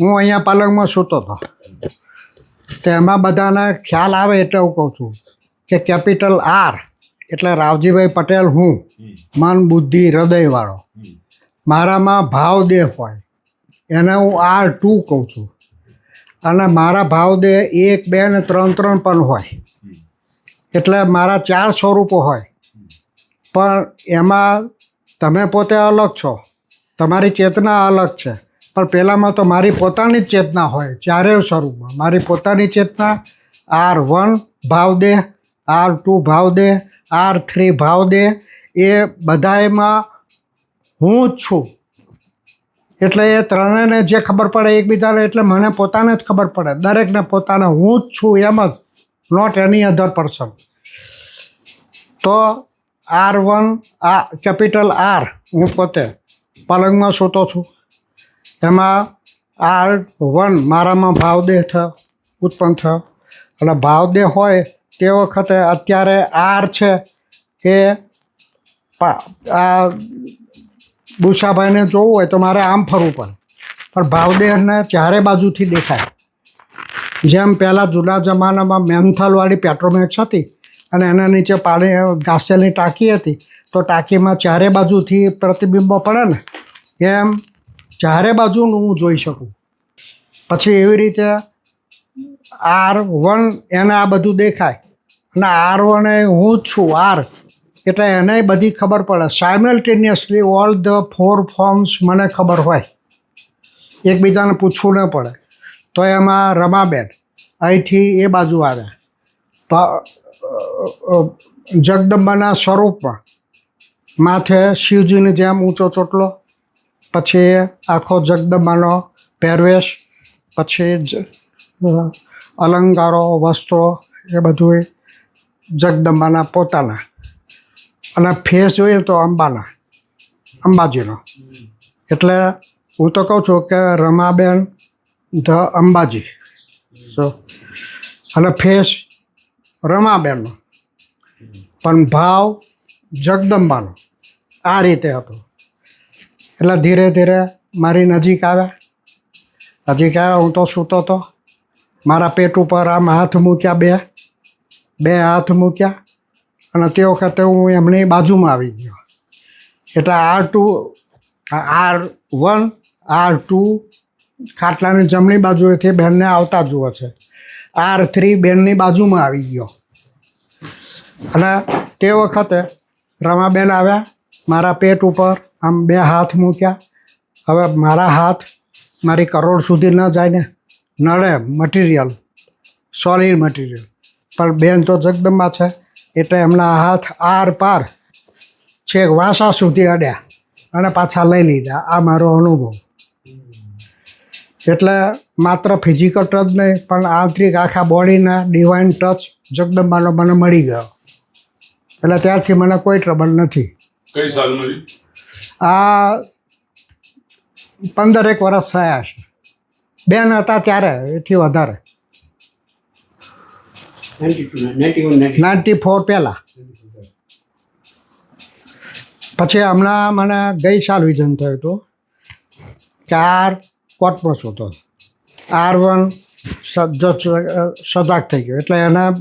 હું અહીંયા પલંગમાં સૂતો હતો, તો એમાં બધાને ખ્યાલ આવે એટલે હું કહું છું કે કેપિટલ આર એટલે રાવજીભાઈ પટેલ હું, મન બુદ્ધિ હૃદયવાળો. મારામાં ભાવદેહ હોય એને હું R2 કહું છું. અને મારા ભાવદેહ 1, 2 ને 3 પણ હોય, એટલે મારા 4 સ્વરૂપો હોય. પણ એમાં તમે પોતે અલગ છો, તમારી ચેતના અલગ છે, પણ પહેલાંમાં તો મારી પોતાની જ ચેતના હોય ચારેય સ્વરૂપમાં. મારી પોતાની ચેતના R1 ભાવદેહ, R2 ભાવદેહ, R3 ભાવદેહ, એ બધામાં હું જ છું. એટલે એ ત્રણેયને જે ખબર પડે એકબીજાને, એટલે મને પોતાને જ ખબર પડે, દરેકને પોતાને હું જ છું એમ જ, નોટ એની અધર પર્સન. તો R1 આ કેપિટલ R હું પોતે પલંગમાં સૂતો છું, એમાં R1 મારામાં ભાવદેહ થયો, ઉત્પન્ન થયો. અને ભાવદેહ હોય તે વખતે અત્યારે R છે એ આ બુસાભાઈને જોવું હોય તો મારે આમ ફરવું પડે, પણ ભાવદેહને ચારે બાજુથી દેખાય. જેમ પહેલાં જૂના જમાનામાં મેન્થલવાળી પેટ્રોમેક્સ હતી અને એના નીચે પાણી ઘાસેલી ટાંકી હતી, તો ટાંકીમાં ચારે બાજુથી પ્રતિબિંબો પડે ને, એમ ચારે બાજુનું હું જોઈ શકું. પછી એવી રીતે R1 એને આ બધું દેખાય, અને R1 એ હું જ છું R, એટલે એને બધી ખબર પડે. સાયમલ્ટેનિયસલી ઓલ ધ 4 ફોર્મ્સ મને ખબર હોય, એકબીજાને પૂછવું ન પડે. તો એમાં રમાબેન અહીંથી એ બાજુ આવે, જગદંબાના સ્વરૂપમાં માથે શિવજીની જેમ ઊંચો ચોટલો, પછી આખો જગદંબાનો પહેરવેશ, પછી અલંકારો વસ્ત્રો એ બધું જગદંબાના પોતાના. અને ફેસ જોઈએ તો અંબાજીનો. એટલે હું તો કહું છું કે રમાબેન ધ અંબાજી, અને ફેસ રમાબેનનો, પણ ભાવ જગદંબાનો. આ રીતે હતો. એટલે ધીરે ધીરે મારી નજીક આવ્યા, હું તો સૂતો હતો, મારા પેટ ઉપર આમ હાથ મૂક્યા, બે હાથ મૂક્યા, અને તે વખતે હું એમની બાજુમાં આવી ગયો. એટલે R1 R2 ખાટલાની જમણી બાજુએથી બેનને આવતા જુએ છે, R3 બેનની બાજુમાં આવી ગયો. અને તે વખતે રમાબેન આવ્યા, મારા પેટ ઉપર આમ બે હાથ મૂક્યા. હવે મારા હાથ મારી કરોડ સુધી ન જાય ને, નડે મટીરિયલ, સોલિડ મટીરિયલ, પણ બેન તો જગદંબા છે એટલે એમના હાથ આર પાર છેક વાસા સુધી અડ્યા અને પાછા લઈ લીધા. આ મારો અનુભવ. એટલે માત્ર ફિઝિકલ ટચ નહીં, પણ આંતરિક આખા બોડીના ડિવાઇન ટચ જગદંબાનો મને મળી ગયો. એટલે ત્યારથી મને કોઈ ટ્રબલ નથી. કઈ સાલમાં? આ 15 વર્ષ થયા છે. બેન હતા ત્યારે, એથી વધારે 94 પહેલાં. પછી હમણાં મને ગઈ સાલ વિઝન થયું હતું કે કોર્ટમાં સૂતો, R1 સજાગ થઈ ગયો, એટલે એના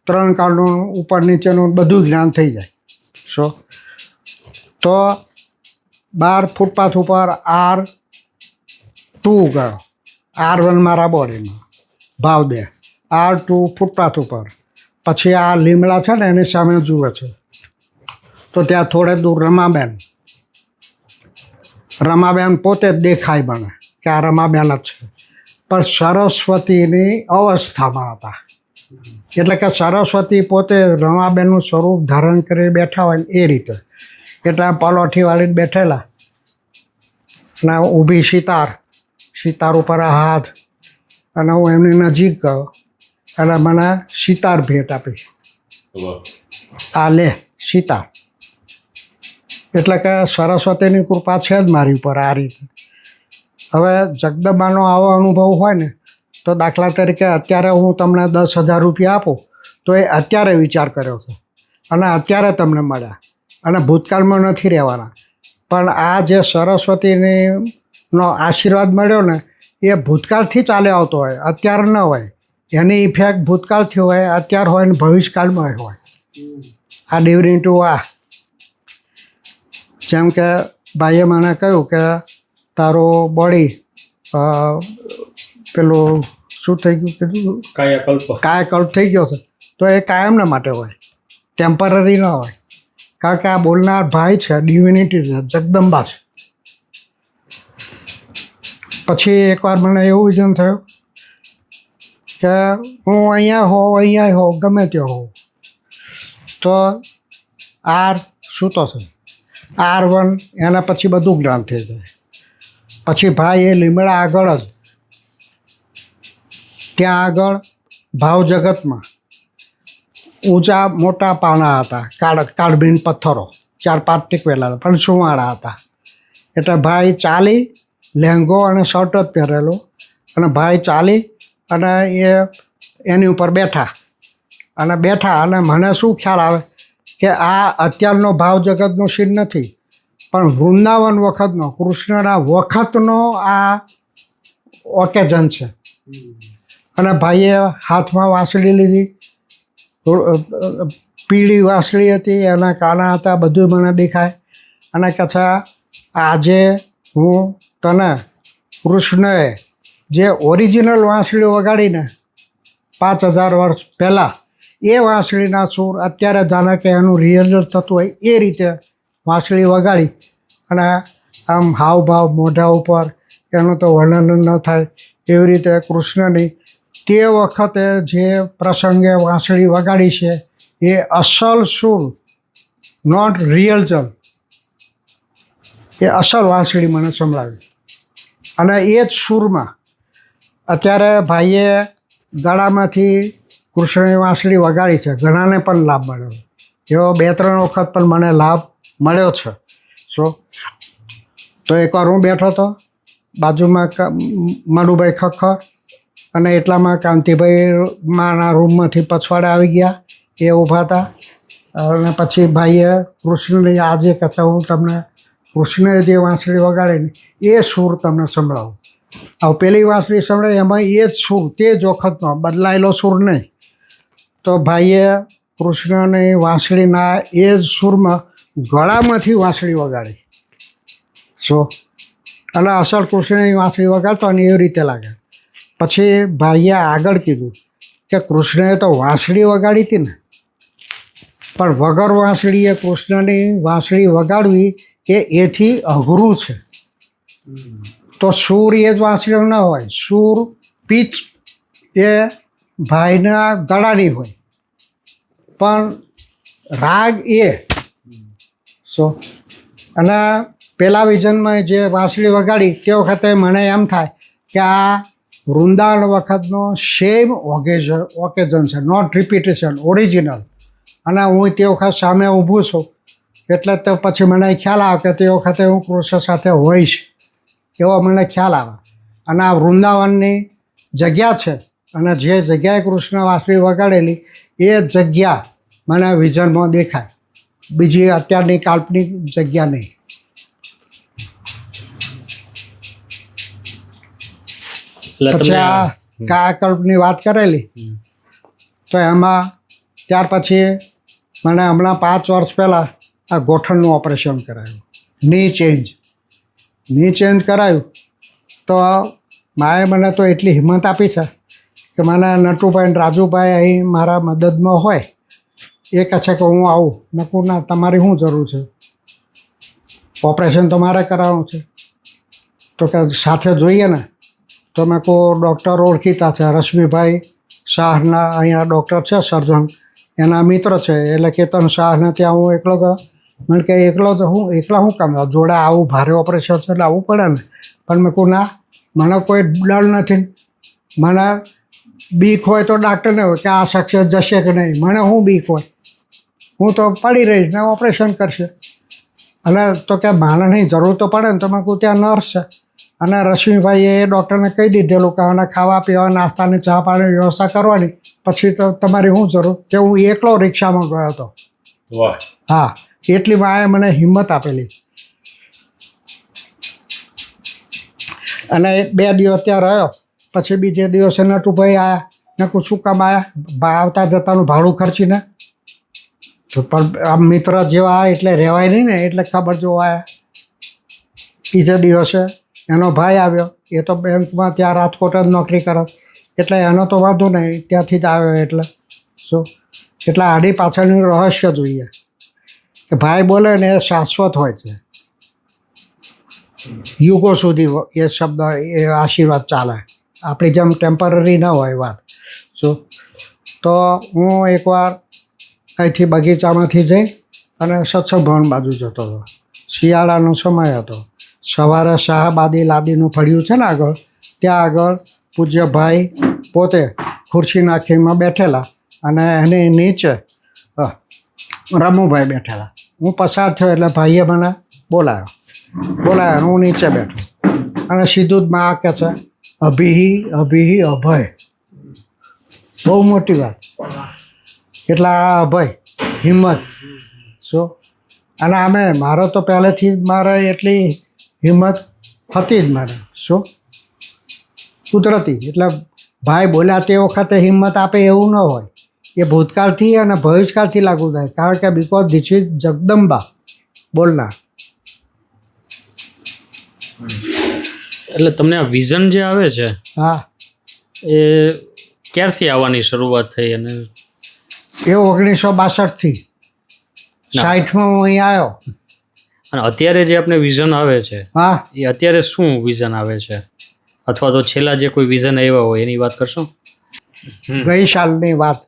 3 કાળનું ઉપર નીચેનું બધું જ્ઞાન થઈ જાય. તો બહાર ફૂટપાથ ઉપર R2 ગયો, R1 મારા બોડીમાં ભાવદેહ, R2 ફૂટપાથ ઉપર. પછી આ લીમડા છે ને એની સામે જુએ છે, તો ત્યાં થોડે દૂર રમાબેન પોતે જ દેખાય મને કે આ રમાબેન જ છે, પણ સરસ્વતીની અવસ્થામાં હતા. એટલે કે સરસ્વતી પોતે રમાબેનનું સ્વરૂપ ધારણ કરી બેઠા હોય ને એ રીતે. એટલે આ પલોઠી વાળીને બેઠેલા, અને ઊભી સિતાર ઉપર હાથ, અને હું એમની નજીક ગયો અને મને સિતાર ભેટ આપી. આ લે સિતાર. એટલે કે સરસ્વતીની કૃપા છે જ મારી ઉપર આ રીતે. હવે જગદંબાનો આવો અનુભવ હોય ને, તો દાખલા તરીકે અત્યારે હું તમને 10,000 રૂપિયા આપું તો એ અત્યારે વિચાર કર્યો છે અને અત્યારે તમને મળ્યા, અને ભૂતકાળમાં નથી રહેવાના. પણ આ જે સરસ્વતીનો આશીર્વાદ મળ્યો ને, એ ભૂતકાળથી ચાલ્યો આવતો હોય, અત્યારે ન હોય. એની ઇફેક્ટ ભૂતકાળથી હોય, અત્યારે હોય ને ભવિષ્યકાળમાં હોય. આ ડિવિનિટી આ જેમ કે ભાઈએ મને કહ્યું કે તારો બોડી પેલું શું થઈ ગયું કીધું, કાયાકલ્પ થઈ ગયો છે. તો એ કાયમના માટે હોય, ટેમ્પરરી ન હોય. કારણ કે આ બોલનાર ભાઈ છે, ડિવિનિટી છે, જગદંબા છે. પછી એકવાર મને એવું વિઝન થયું કે હું અહીંયા હોઉં ગમે ત્યાં હોઉં તો આર સૂતો છે, R1 એના પછી બધું જ્ઞાન થઈ જાય. પછી ભાઈ એ લીમડા આગળ જ ત્યાં આગળ ભાવ જગતમાં ઊંચા મોટા પાના હતા, કાળબીન પથ્થરો 4-5 ટીકવેલા પણ સુવાળા હતા. એટલે ભાઈ ચાલી, લહેંગો અને શર્ટ જ પહેરેલો, અને ભાઈ ચાલી અને એની ઉપર બેઠા અને મને શું ખ્યાલ આવે કે આ અત્યારનો ભાવ જગતનો સીન નથી, પણ વૃંદાવન વખતનો, કૃષ્ણના વખતનો આ ઓકેઝન છે. અને ભાઈએ હાથમાં વાંસળી લીધી, પીળી વાંસળી હતી, એના કાના હતા, બધું મને દેખાય. અને કચ્છા આજે હું તને કૃષ્ણએ જે ઓરિજિનલ વાંસળી વગાડીને 5000 વર્ષ પહેલાં, એ વાંસળીના સૂર અત્યારે જાણે કે એનું રિહર્સલ થતું હોય એ રીતે વાંસળી વગાડી. અને આમ હાવભાવ મોઢા ઉપર એનું તો વર્ણન ન થાય એવી રીતે કૃષ્ણની તે વખતે જે પ્રસંગે વાંસળી વગાડી છે એ અસલ સૂર, નોટ રિહર્સલ, એ અસલ વાંસળી મને સંભળાવી. અને એ જ સૂરમાં અત્યારે ભાઈએ ગળામાંથી કૃષ્ણની વાંસળી વગાડી છે. ઘણાને પણ લાભ મળ્યો, એવો 2-3 વખત પણ મને લાભ મળ્યો છે. તો એકવાર હું બેઠો હતો, બાજુમાં મનુભાઈ ખખ્ખર, અને એટલામાં કાંતિભાઈ માના રૂમમાંથી પછવાડે આવી ગયા, એ ઊભા હતા. અને પછી ભાઈએ કૃષ્ણની આજે કથા હું તમને કૃષ્ણએ જે વાંસળી વગાડે એ સૂર તમને સંભળાવું. હવે પેલી વાંસળી સંભળાય એમાં એ જ સૂર, તે જ વખતનો, બદલાયેલો સૂર નહીં. તો ભાઈએ કૃષ્ણની વાંસળીના એ જ સૂરમાં ગળામાંથી વાંસળી વગાડી. અને અસલ કૃષ્ણની વાંસળી વગાડતો અને એવી રીતે લાગે. પછી ભાઈએ આગળ કીધું કે કૃષ્ણએ તો વાંસળી વગાડી હતી ને, પણ વગર વાંસળીએ કૃષ્ણની વાંસળી વગાડવી એ એથી અઘરું છે. તો સૂર એ જ વાંસળી ન હોય, સૂર પીચ એ ભાઈના ગળાની હોય, પણ રાગ એ અને પેલા વિઝનમાં જે વાંસળી વગાડી તે વખતે મને એમ થાય કે આ વૃંદાવન વખતનો સેમ ઓકેઝન છે, નોટ રિપીટેશન, ઓરિજિનલ. અને હું તે વખત સામે ઊભું છું એટલે તો પછી મને ખ્યાલ આવે કે તે વખતે હું કૃષ્ણ સાથે હોઈશ, એવો મને ખ્યાલ આવે. અને આ વૃંદાવનની જગ્યા છે, અને જે જગ્યાએ કૃષ્ણ વાંસળી વગાડેલી એ જગ્યા મને વિઝનમાં દેખાય, બીજી અત્યારની કાલ્પનિક જગ્યા નહીં. પછી આ કાયાકલ્પની વાત કરેલી, તો એમાં ત્યાર પછી મને હમણાં 5 વર્ષ પહેલાં આ ગોઠણનું ઓપરેશન કરાયું, ની ચેન્જ કરાયું. તો માએ મને તો એટલી હિંમત આપી છે કે મને નટુભાઈ અને રાજુભાઈ અહીં મારા મદદમાં હોય, એ કહે છે કે હું આવું. મેં કહું ના, તમારી શું જરૂર છે, ઓપરેશન તો મારે કરાવવાનું છે. તો કે સાથે જોઈએ ને. તો મેં કહું ડૉક્ટર ઓળખીતા છે, રશ્મિભાઈ શાહના અહીંયા ડૉક્ટર છે, સર્જન, એના મિત્ર છે, એટલે કેતન શાહને ત્યાં હું એકલો ગયો. મને કે એકલા શું કામ, જોડે આવું ભારે ઓપરેશન છે એટલે આવવું પડે ને. પણ મેં કહું ના, મને કોઈ ડર નથી, મને બીક હોય તો ડાક્ટરને હોય કે આ સક્સેસ જશે કે નહીં, મને શું બીક હોય, હું તો પડી રહીશ ને ઓપરેશન કરશે. અને તો કે માણસની જરૂર તો પડે ને. તો મેં કહું ત્યાં નર્સ છે, અને રશ્મિભાઈએ એ ડૉક્ટરને કહી દીધેલું કે આને ખાવા પીવા, નાસ્તાની, ચા પાણીની વ્યવસ્થા કરવાની, પછી તો તમારી શું જરૂર. કે હું એકલો રિક્ષામાં ગયો હતો. હા, એટલી માએ મને હિંમત આપેલી. અને 2 દિવસ ત્યાં રહ્યો, પછી બીજે દિવસે નટુભાઈ આવ્યા. મેં કહું શું કામ આવ્યા? આવતા જતાનું ભાડું ખર્ચીને. તો પણ આમ મિત્ર જેવા આવે એટલે રહેવાય નહીં ને, એટલે ખબર જોવા આવ્યા. બીજા દિવસે એનો ભાઈ આવ્યો, એ તો બેંકમાં ત્યાં રાજકોટ જ નોકરી કરે, એટલે એનો તો વાંધો નહીં, ત્યાંથી જ આવ્યો. એટલે શું, એટલે આની પાછળનું રહસ્ય જોઈએ કે ભાઈ બોલે ને એ શાશ્વત હોય છે, યુગો સુધી એ શબ્દ એ આશીર્વાદ ચાલે, આપણી જેમ ટેમ્પરરી ન હોય વાત. શું તો હું એકવાર અહીંથી બગીચામાંથી જઈ અને સત્સંગ ભવન બાજુ જતો હતો. શિયાળાનો સમય હતો. સવારે શાહબાદી લાદીનું ફળિયું છે ને આગળ, ત્યાં આગળ પૂજ્ય ભાઈ પોતે ખુરશી નાખીમાં બેઠેલા અને એની નીચે રમુભાઈ બેઠેલા. હું પસાર થયો એટલે ભાઈએ મને બોલાયો, હું નીચે બેઠો અને સીધું જ માં આ કહે છે અભિ અભય. બહુ મોટી વાત. એટલે આ અભય હિંમત. શું અને આમે મારો તો પહેલેથી જ મારે એટલી હિંમત હતી જ મારે. શું કુદરતી, એટલે ભાઈ બોલ્યા તે વખતે હિંમત આપે એવું ન હોય, એ ભૂતકાળથી અને ભવિષ્યકાળથી લાગુ થાય. કારણ કે બિકોઝ ધીસ ઇઝ જગદંબા બોલનાર. એટલે તમને આ વિઝન જે આવે છે, હા, એ ક્યારથી આવવાની શરૂઆત થઈ? અને એ 1962થી 60માં હું અહીં આવ્યો. અને અત્યારે જે આપણે વિઝન આવે છે, હા, એ અત્યારે શું વિઝન આવે છે, અથવા તો છેલ્લા જે કોઈ વિઝન આવ્યા હોય એની વાત કરશો? ગઈ સાલની વાત,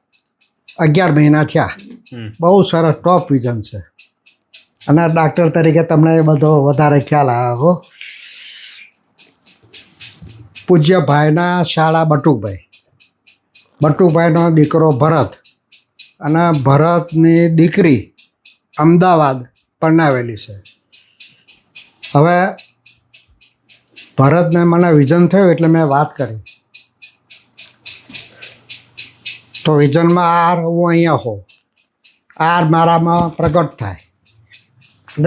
11 મહિના થયા. બહુ સરસ ટોપ વિઝન છે. અને ડાક્ટર તરીકે તમને એ બધો વધારે ખ્યાલ આવે હો. પૂજ્ય ભાઈના શાળા બટુકભાઈનો દીકરો ભરત, અને ભરતની દીકરી અમદાવાદ પરણાવેલી છે. હવે ભરતને મને વિઝન થયું એટલે મેં વાત કરી, તો વિઝનમાં આર હું અહીંયા હોઉં, આર મારામાં પ્રગટ થાય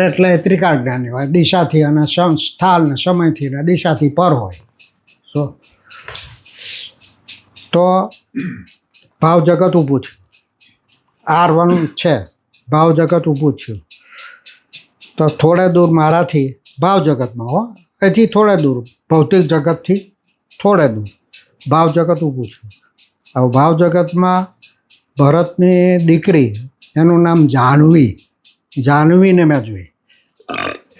એટલે ત્રિકાળ જ્ઞાની હોય, દિશાથી અને સ્થાન ને સમયથી ને દિશાથી પર હોય. શું તો ભાવ જગત ઊભું થયું, R1 છે, ભાવ જગત ઊભું થયું. તો થોડે દૂર મારાથી ભાવ જગતમાં હો, અહીંથી થોડે દૂર ભૌતિક જગતથી થોડે દૂર ભાવ જગત ઊભું થયું. હવે ભાવ જગતમાં ભરતની દીકરી, એનું નામ જાહ્નવીને મેં જોઈ.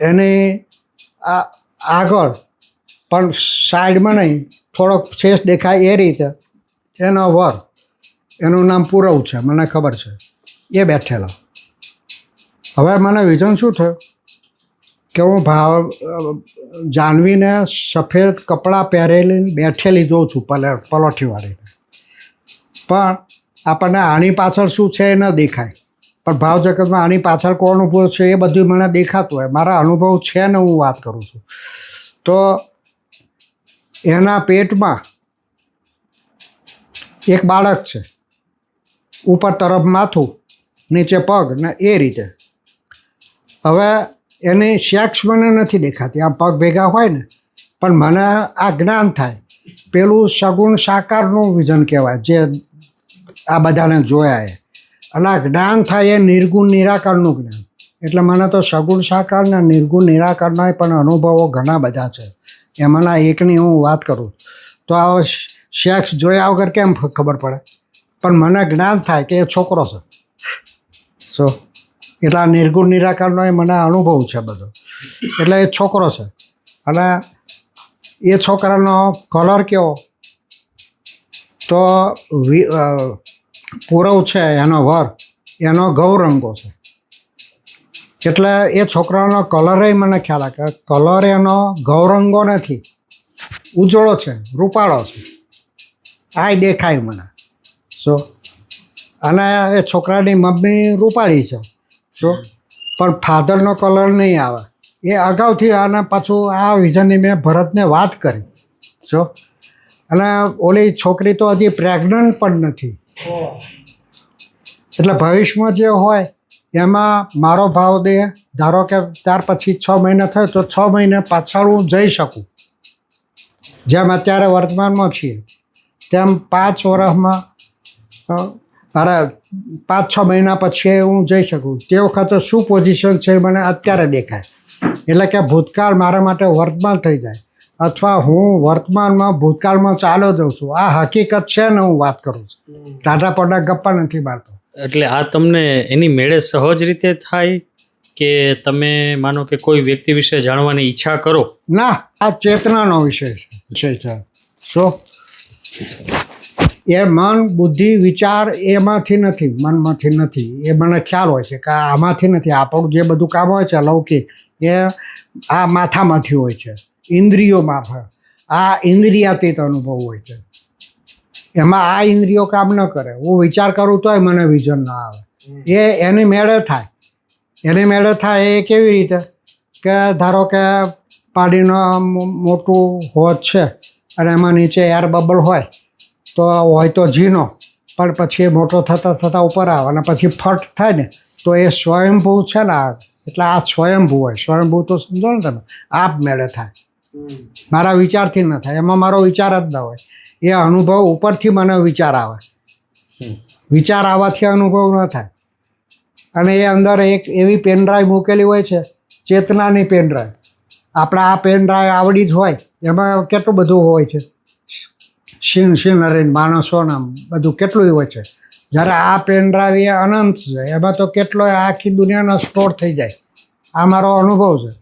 એની આગળ પણ સાઈડમાં નહીં, થોડોક ફેસ દેખાય એ રીતે એનો વર, એનું નામ પૂરવ છે, મને ખબર છે, એ બેઠેલો. હવે મને વિઝન શું થયું કે હું જાહ્નવીને સફેદ કપડાં પહેરેલી બેઠેલી જોઉં છું, પલોઠીવાળીને. પણ આપણને આની પાછળ શું છે એ ન દેખાય, પણ ભાવ જગતમાં આની પાછળ કોણ ઊભો છે એ બધું મને દેખાતું હોય. મારા અનુભવ છે ને હું વાત કરું છું. તો એના પેટમાં એક બાળક છે, ઉપર તરફ માથું, નીચે પગ ને એ રીતે. હવે એની સેક્સ મને નથી દેખાતી, આમ પગ ભેગા હોય ને, પણ મને આ જ્ઞાન થાય. પેલું સગુણ સાકારનું વિઝન કહેવાય, જે આ બધાને જોયા એ. અને આ જ્ઞાન થાય એ નિર્ગુણ નિરાકારનું જ્ઞાન. એટલે મને તો સગુણ સાકાર ને નિર્ગુણ નિરાકારના પણ અનુભવો ઘણા બધા છે. એમાંના એકની હું વાત કરું તો આ સેક્સ જોયા વગર કેમ ખબર પડે, પણ મને જ્ઞાન થાય કે એ છોકરો છે. સો એટલે આ નિર્ગુણ નિરાકારનો એ મને અનુભવ છે બધો. એટલે એ છોકરો છે. અને એ છોકરાનો કલર કેવો, તો પૂરવ છે એનો વર, એનો ગૌરંગો છે. એટલે એ છોકરાનો કલર મને ખ્યાલ આવે કે કલર એનો ગૌરંગો નથી, ઉજળો છે, રૂપાળો છે, આ દેખાય મને. શું અને એ છોકરાની મમ્મી રૂપાળી છે. શું પણ ફાધરનો કલર નહીં આવે. એ અગાઉથી આને પાછું આ વિઝનની મેં ભરતને વાત કરી. શું અને ઓલી છોકરી તો હજી પ્રેગ્નન્ટ પણ નથી. એટલે ભવિષ્યમાં જે હોય એમાં મારો ભાવ દે, ધારો કે ત્યાર પછી 6 મહિના થયો તો 6 મહિને પાછળ હું જઈ શકું. જેમ અત્યારે વર્તમાનમાં છીએ તેમ 5 વર્ષમાં અરે 5-6 મહિના પછી હું જઈ શકું. તે વખતે શું પોઝિશન છે એ મને અત્યારે દેખાય. એટલે કે ભૂતકાળ મારા માટે વર્તમાન થઈ જાય, અથવા હું વર્તમાનમાં ભૂતકાળમાં ચાલ્યો જાઉં છું. આ હકીકત છે ને હું વાત કરું છું, ટાટા પોટા ગપ્પા નથી મારતો. એટલે આ તમને એની મેળે સહજ રીતે થાય કે તમે માનો કે કોઈ વ્યક્તિ વિશે જાણવાની ઈચ્છા કરો? ના, આ ચેતનાનો વિષય છે. શું એ મન બુદ્ધિ વિચાર એમાંથી નથી, મનમાંથી નથી. એ મને ખ્યાલ હોય છે કે આમાંથી નથી. આપણું જે બધું કામ હોય છે લૌકિક, એ આ માથામાંથી હોય છે, ઇન્દ્રિયો મારફત. આ ઇન્દ્રિયાતીત અનુભવ હોય છે. એમાં આ ઇન્દ્રિયો કામ ન કરે. હું વિચાર કરું તોય મને વિઝન ના આવે. એ એની મેળે થાય. એની મેળે થાય એ કેવી રીતે કે ધારો કે પાણીનો મોટું હોજ છે અને એમાં નીચે એર બબલ હોય તો ઝીણો, પણ પછી એ મોટો થતાં ઉપર આવે અને પછી ફટ થાય ને તો એ સ્વયંભૂ છે ને. એટલે આ સ્વયંભૂ હોય. સ્વયંભૂ તો સમજો ને તમે, આપ મેળે થાય. મારા વિચારથી ન થાય. એમાં મારો વિચાર જ ન હોય. એ અનુભવ ઉપરથી મને વિચાર આવે. વિચાર આવવાથી અનુભવ ન થાય. અને એ અંદર એક એવી પેનડ્રાઈવ મૂકેલી હોય છે, ચેતનાની પેનડ્રાઈવ. આપણે આ પેનડ્રાઈવ આવડી જ હોય. એમાં કેટલું બધું હોય છે, સીનરી માણસોના બધું કેટલું હોય છે. જ્યારે આ પેનડ્રાઈવ એ અનંત છે. એમાં તો કેટલો આખી દુનિયાનો સ્ટોર થઈ જાય. આ મારો અનુભવ છે.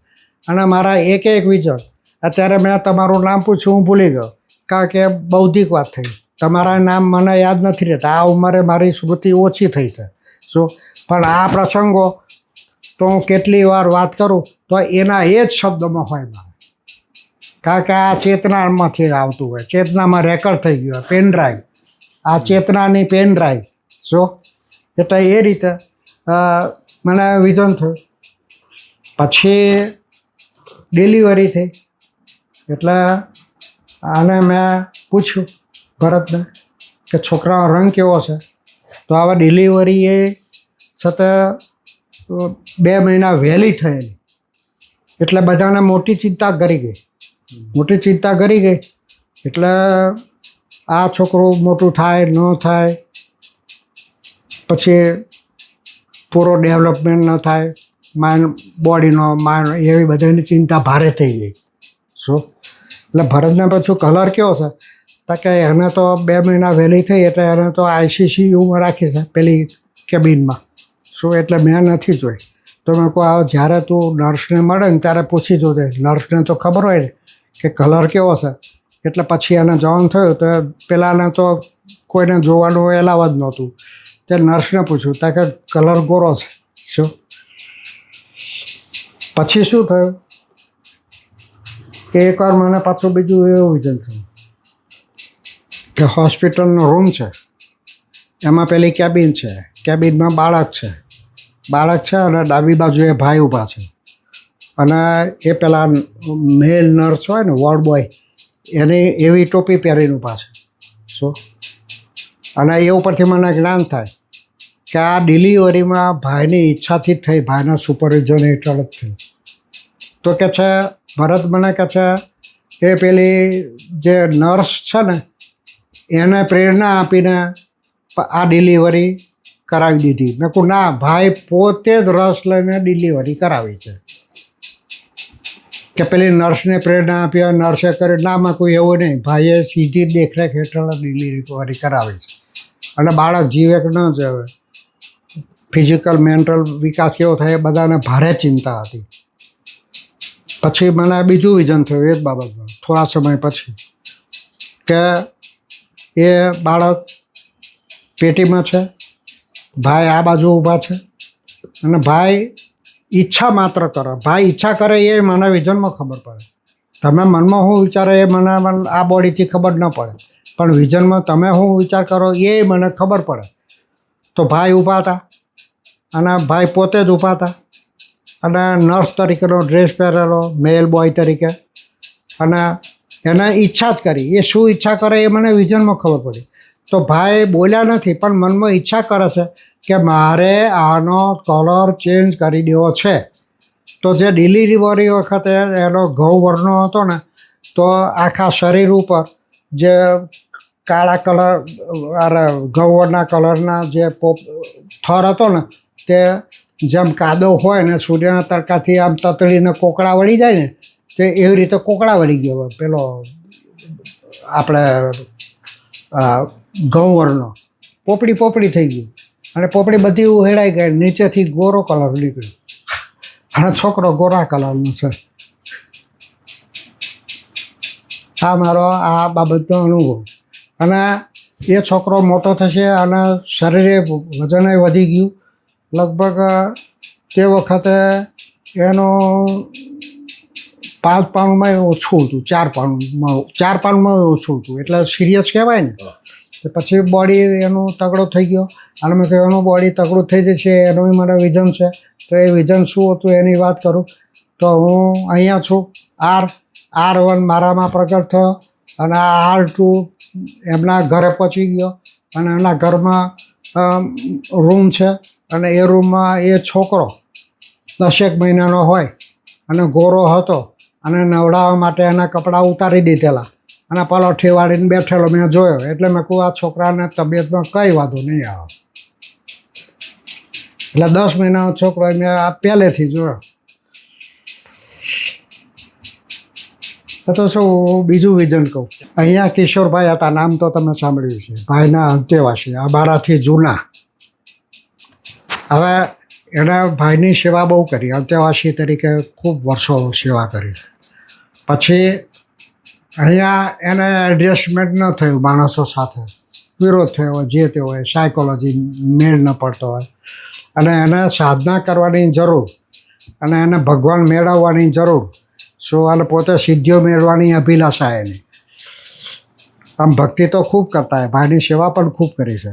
અને મારા એક વિચાર. અત્યારે મેં તમારું નામ પૂછ્યું, હું ભૂલી ગયો, કારણ કે બૌદ્ધિક વાત થઈ. તમારા નામ મને યાદ નથી રહેતા. આ ઉંમરે મારી સ્મૃતિ ઓછી થઈ છે. શું પણ આ પ્રસંગો તો હું કેટલી વાર વાત કરું તો એના એ જ શબ્દોમાં હોય મારે, કારણ કે આ ચેતનામાંથી આવતું હોય. ચેતનામાં રેકર્ડ થઈ ગયું હોય પેનડ્રાઈવ. આ ચેતનાની પેનડ્રાઈવ. શું એટલે એ રીતે મને વિઝન થયું. પછી ડિલિવરી થઈ. એટલે આને મેં પૂછ્યું ભરતને કે છોકરાનો રંગ કેવો છે? તો આવા ડિલિવરી એ છતાં 2 મહિના વહેલી થયેલી. એટલે બધાને મોટી ચિંતા કરી ગઈ. એટલે આ છોકરું મોટું થાય ન થાય, પછી પૂરો ડેવલપમેન્ટ ન થાય બોડીનો, માઇન્ડ, એવી બધાની ચિંતા ભારે થઈ ગઈ. શું એટલે ભરતને પૂછ્યું કલર કેવો છે? તો કે એને તો 2 મહિના વહેલી થઈ એટલે એને તો ICCUમાં રાખી છે પેલી કેબિનમાં. શું એટલે મેં નથી જોઈ. તો મેં કહું આવો જ્યારે તું નર્સને મળે ને ત્યારે પૂછી જોજે. નર્સને તો ખબર હોય ને કે કલર કેવો છે. એટલે પછી એને જવાનું થયું તો પેલાને તો કોઈને જોવાનું એલાવ જ નહોતું. તે નર્સને પૂછ્યું તા કે કલર ગોરો છે. શું પછી શું થયું કે એકવાર મને પાછું બીજું એવું વિઝન થયું કે હોસ્પિટલનો રૂમ છે, એમાં પેલી કેબિન છે. કેબિનમાં બાળક છે અને ડાબી બાજુએ ભાઈ ઊભા છે. અને એ પેલા મેલ નર્સ હોય ને, વોર્ડ બોય, એની એવી ટોપી પહેરીને ઊભા છે. શું અને એ ઉપરથી મને જ્ઞાન થાય કે આ ડિલિવરીમાં ભાઈની ઈચ્છાથી જ થઈ, ભાઈના સુપરવિઝન હેઠળ જ થઈ. તો કે છે ભરત મને કહે છે એ પેલી જે નર્સ છે ને એને પ્રેરણા આપીને આ ડિલિવરી કરાવી દીધી. મેં કહું ના, ભાઈ પોતે જ રસ લઈને ડિલિવરી કરાવી છે. કે પેલી નર્સને પ્રેરણા આપી, નર્સે કરી. ના, માં કોઈ એવું નહીં. ભાઈએ સીધી દેખરેખ હેઠળ ડિલિવરી કરાવી છે. અને બાળક જીવે કે ન જીવે, ફિઝિકલ મેન્ટલ વિકાસ કેવો થાય એ બધાને ભારે ચિંતા હતી. પછી મને બીજું વિઝન થયું એ જ બાબતમાં થોડા સમય પછી કે એ બાળક પેટીમાં છે, ભાઈ આ બાજુ ઊભા છે અને ભાઈ ઈચ્છા માત્ર કરે. ભાઈ ઈચ્છા કરે એ મને વિઝનમાં ખબર પડે. તમે મનમાં શું વિચારો એ મને આ બોડીથી ખબર ન પડે, પણ વિઝનમાં તમે શું વિચાર કરો એ મને ખબર પડે. તો ભાઈ ઊભા હતા અને ભાઈ પોતે જ ઊભા હતા અને નર્સ તરીકેનો ડ્રેસ પહેરેલો મેલ બોય તરીકે, અને એને ઈચ્છા જ કરી. એ શું ઈચ્છા કરે એ મને વિઝનમાં ખબર પડી. તો ભાઈ બોલ્યા નથી પણ મનમાં ઈચ્છા કરે છે કે મારે આનો કલર ચેન્જ કરી દેવો છે. તો જે ડિલિવરી વખતે એનો ઘઉં વર્ણો હતો ને તો આખા શરીર ઉપર જે કાળા કલર અરે ગૌરના કલરના જે થર હતો ને તે જેમ કાદવ હોય ને સૂર્યના તડકાથી આમ તતડીને કોકડા વળી જાય ને તે એવી રીતે કોકડા વળી ગયો પેલો આપણે ગૌવરનો પોપડી પોપડી થઈ ગઈ અને પોપડી બધી ઉહેડાઈ ગઈ નીચેથી ગોરો કલર નીકળ્યો અને છોકરો ગોરા કલરનો છે. આ મારો આ બાબતનો અનુભવ. અને એ છોકરો મોટો થશે અને શરીરે વજન વધી ગયું. લગભગ તે વખતે એનો 5 પાઉન્ડમાં ઓછું હતું, 4 પાઉન્ડમાં ઓછું હતું, એટલે સિરિયસ કહેવાય ને. તો પછી બોડી એનું તગડો થઈ ગયો અને મેં કહ્યું એનું બોડી તગડું થઈ જશે, એનું મારે વિઝન છે. તો એ વિઝન શું હતું એની વાત કરું તો હું અહીંયા છું. R1 મારામાં પ્રગટ થયો અને R2 એમના ઘરે પહોંચી ગયો અને એમના ઘરમાં રૂમ છે અને એ રૂમમાં એ છોકરો 10 મહિનાનો હોય અને ગોરો હતો અને નવડાવવા માટે એના કપડાં ઉતારી દીધેલા અને પલોઠી વાળીને બેઠેલો મેં જોયો. એટલે મેં કહું આ છોકરાને તબિયતમાં કંઈ વાંધો નહીં આવે. એટલે 10 મહિનાનો છોકરો મેં આ પહેલેથી જોયો. તો શું બીજું વિઝન કહું. અહીંયા કિશોરભાઈ હતા, નામ તો તમે સાંભળ્યું છે, ભાઈના અંતેવાસી, અમારાથી જૂના. હવે એના ભાઈની સેવા બહુ કરી, અંતેવાસી તરીકે ખૂબ વર્ષો સેવા કરી. પછી અહીંયા એને એડજસ્ટમેન્ટ ન થયું માણસો સાથે, વિરોધ થયો હોય, જે તે હોય, સાયકોલોજી મેળ ન પડતો હોય અને એને સાધના કરવાની જરૂર અને એને ભગવાન મેળવવાની જરૂર. શું અને પોતે સિદ્ધિઓ મેળવવાની અભિલાષા એની. આમ ભક્તિ તો ખૂબ કરતા હોય, ભાઈની સેવા પણ ખૂબ કરી છે.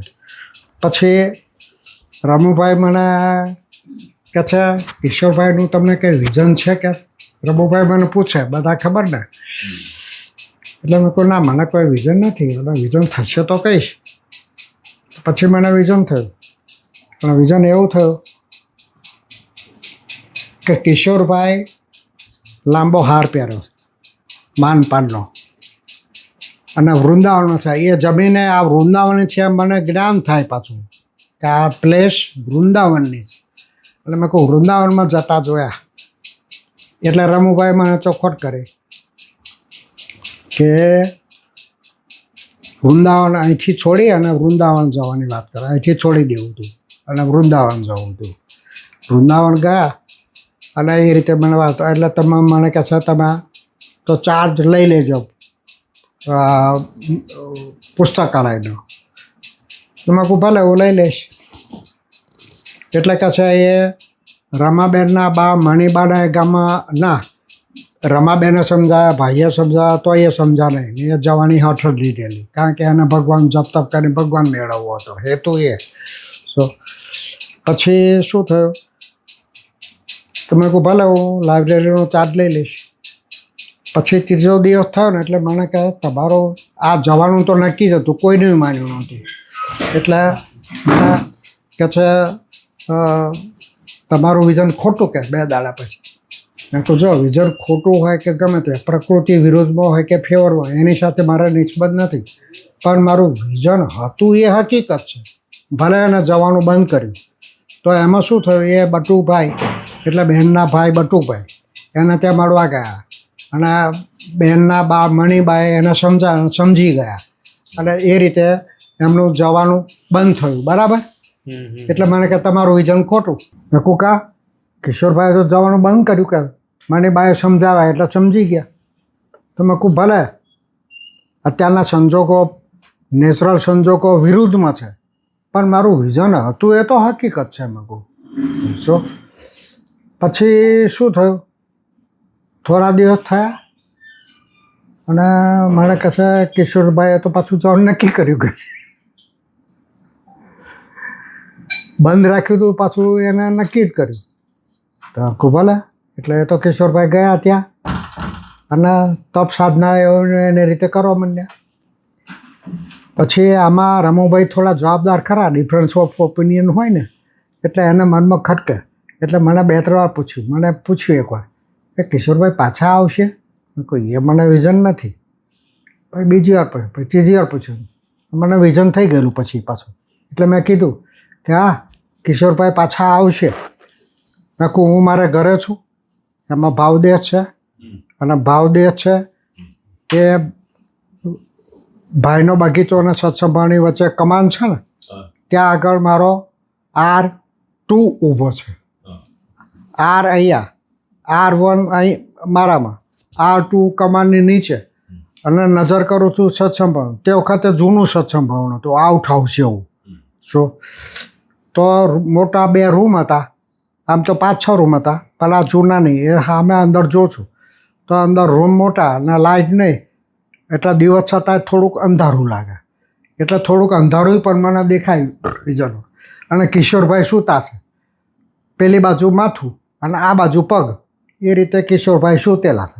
પછી રમુભાઈ મને કહે છે કિશોરભાઈનું તમને કંઈ વિઝન છે કે? રમુભાઈ મને પૂછે, બધા ખબર ને. એટલે મેં કહું ના મને કોઈ વિઝન નથી, અને વિઝન થશે તો કહીશ. પછી મને વિઝન થયું, પણ વિઝન એવું થયું કે કિશોરભાઈ લાંબો હાર પહેર્યો માનપાનનો અને વૃંદાવનનો છે. એ જમીને આ વૃંદાવન છે મને જ્ઞાન થાય પાછું કે આ પ્લેસ વૃંદાવનની છે. એટલે મેં કહું વૃંદાવનમાં જતા જોયા. એટલે રમુભાઈ મને ચોખવટ કરી કે વૃંદાવન અહીંથી છોડી અને વૃંદાવન જવાની વાત કરે. અહીંથી છોડી દેવું હતું અને વૃંદાવન જવું હતું. વૃંદાવન ગયા અને એ રીતે મને વાત. એટલે તમે મને કહે છે તમે તો ચાર્જ લઈ લેજો પુસ્તકાલયનો. તો મેં કહું ભલે હું લઈ લઈશ. એટલે કહે છે એ રમાબેનના બા મણિબાના ગામમાં ના, રમાબેને સમજાયા, ભાઈએ સમજાયા, તો એ સમજા નહીં. એ જવાની હઠ જ લીધેલી, કારણ કે એને ભગવાન જપ તપ કરીને ભગવાન મેળવવો હતો, હેતુ એ. પછી શું થયું તો મેં કહું ભલે હું લાઇબ્રેરીનો ચાર્જ લઈ લઈશ. પછી ત્રીજો દિવસ થયો ને એટલે મને કહે તમારો આ જવાનું તો નક્કી જ હતું, કોઈનું માન્યું નહોતું. એટલે મને કહે છે તમારું વિઝન ખોટું કે 2 દાડા પછી. મેં કહું જો વિઝન ખોટું હોય કે ગમે તે, પ્રકૃતિ વિરુદ્ધમાં હોય કે ફેવરમાં, એની સાથે મારે નિસ્બત નથી. પણ મારું વિઝન હતું એ હકીકત છે. ભલે એને જવાનું બંધ કર્યું તો એમાં શું થયું, એ બટુભાઈ એટલે બહેનના ભાઈ બટુભાઈ એને ત્યાં મળવા ગયા અને બહેનના બા મણિબાઈ એને સમજી ગયા અને એ રીતે એમનું જવાનું બંધ થયું. બરાબર. એટલે મને કે તમારું વિઝન ખોટું. મેં કહું કા? કિશોરભાઈએ તો જવાનું બંધ કર્યું કે મણિબાઈએ સમજાવ્યા એટલે સમજી ગયા. તો મેં કહું ભલે અત્યારના સંજોગો, નેચરલ સંજોગો વિરુદ્ધમાં છે, પણ મારું વિઝન હતું એ તો હકીકત છે. મેં કહું શું. પછી શું થયું, થોડા દિવસ થયા અને મને કહે છે કિશોરભાઈએ તો પાછું જવાનું નક્કી કર્યું કે બંધ રાખ્યું હતું, પાછું એને નક્કી જ કર્યું. તો આખું ભલે. એટલે એ તો કિશોરભાઈ ગયા ત્યાં અને તપ સાધના એની રીતે કરવા માંડ્યા. પછી આમાં રમુભાઈ થોડા જવાબદાર ખરા, ડિફરન્સ ઓફ ઓપિનિયન હોય ને એટલે એને મનમાં ખટકે. એટલે મને 2-3 વાર પૂછ્યું એકવાર કે કિશોરભાઈ પાછા આવશે? કોઈ એ મને વિઝન નથી. પછી બીજી વાર પૂછ્યું, પછી ત્રીજી વાર પૂછ્યું, મને વિઝન થઈ ગયેલું પછી પાછું. એટલે મેં કીધું કે હા કિશોરભાઈ પાછા આવશે. મેં કહું હું મારે ઘરે છું, એમાં ભાવદેહ છે, અને ભાવદેહ છે એ ભાઈનો બગીચો અને સત્સંભાળની વચ્ચે કમાન છે ને, ત્યાં આગળ મારો R2 ઊભો છે. R અહીંયા, R1 અહીં મારામાં, R2 કમાનની નીચે, અને નજર કરું છું સત્સંભાવણ. તે વખતે જૂનું સત્સંભાવણ હતું, આઉટ હાઉસ જેવું. શું તો મોટા 2 રૂમ હતા, આમ તો 5-6 રૂમ હતા, પણ આ જૂના નહીં. એ સામે અંદર જોઉં છું તો અંદર રૂમ મોટા અને લાઇટ નહીં, એટલે દિવસ છતાંય થોડુંક અંધારું લાગે. એટલે થોડુંક અંધારું પણ મને દેખાય વિઝન. અને કિશોરભાઈ સૂતા છે, પેલી બાજુ માથું અને આ બાજુ પગ, એ રીતે કિશોરભાઈ સૂતેલા છે.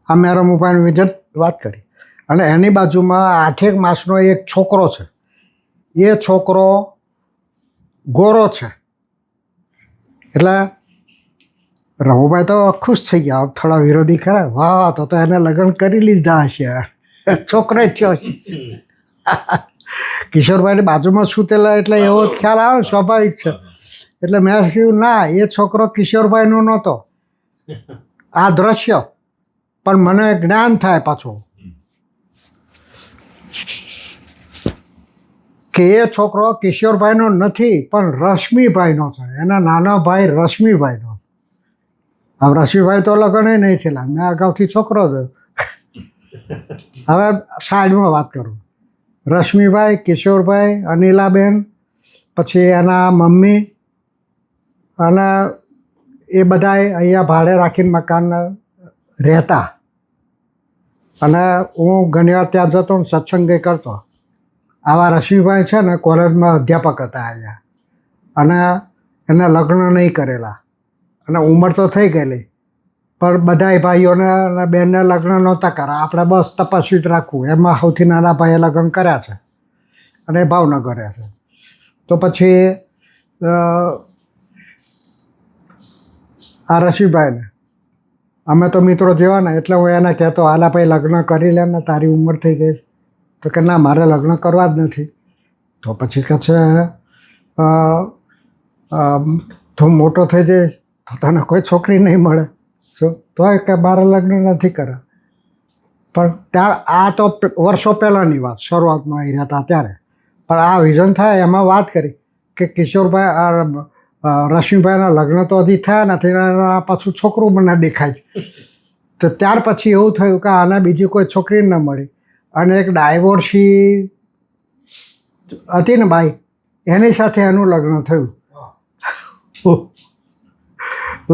આ મેં રમુભાઈનું વિઝન વાત કરી. અને એની બાજુમાં 8 માસનો એક છોકરો છે. એ છોકરો ગોરો છે. એટલે રમુભાઈ તો ખુશ થઈ ગયા, થોડા વિરોધી ખરા. વાહ, તો એને લગ્ન કરી લીધા હશે, છોકરો જ થયો છે. કિશોરભાઈની બાજુમાં સૂતેલા એટલે એવો જ ખ્યાલ આવે, સ્વાભાવિક છે. એટલે મેં કહ્યું ના, એ છોકરો કિશોરભાઈનો નહોતો, આ દ્રશ્ય. પણ મને જ્ઞાન થાય પાછું કે એ છોકરો કિશોરભાઈનો નથી, પણ રશ્મિભાઈનો છે. એના નાના ભાઈ રશ્મિભાઈનો છે. હવે રશ્મિભાઈ તો લગ્ન નહીં થયેલા, મેં અગાઉથી છોકરો જોયો. હવે સાઈડમાં વાત કરું. રશ્મિભાઈ, કિશોરભાઈ, અનિલાબેન, પછી એના મમ્મી, અને એ બધાય અહીંયા ભાડે રાખીને મકાન રહેતા. અને હું ઘણીવાર ત્યાં જતો ને સત્સંગે કરતો. આવા રશ્મિભાઈ છે ને કોલેજમાં અધ્યાપક હતા અહીંયા, અને એને લગ્ન નહીં કરેલા, અને ઉંમર તો થઈ ગયેલી, પણ બધાય ભાઈઓને અને બેનને લગ્ન નહોતા કર્યા. આપણે બસ તપસ્વી જ રાખવું. એમાં સૌથી નાના ભાઈએ લગ્ન કર્યા છે, અને એ ભાવનગર રહે છે. તો પછી આ રશ્મિભાઈને અમે તો મિત્રો જેવા ને, એટલે હું એને કહેતો આલા ભાઈ લગ્ન કરી લે ને, તારી ઉંમર થઈ ગઈ. તો કે ના, મારે લગ્ન કરવા જ નથી. તો પછી કહે છે તું મોટો થઈ જાય તો તને કોઈ છોકરી નહીં મળે. શું તોય કે મારે લગ્ન નથી કર્યા. પણ ત્યાં આ તો વર્ષો પહેલાંની વાત, શરૂઆતમાં આવી રહ્યા હતા ત્યારે. પણ આ વિઝન થાય એમાં વાત કરી કે કિશોરભાઈ રશ્મિભાઈના લગ્ન તો હજી થયા નથી, પાછું છોકરું મને દેખાય છે. તો ત્યાર પછી એવું થયું કે આને બીજી કોઈ છોકરી ન મળી, અને એક ડાયવોર્સી હતી ને બાઈ, એની સાથે એનું લગ્ન થયું.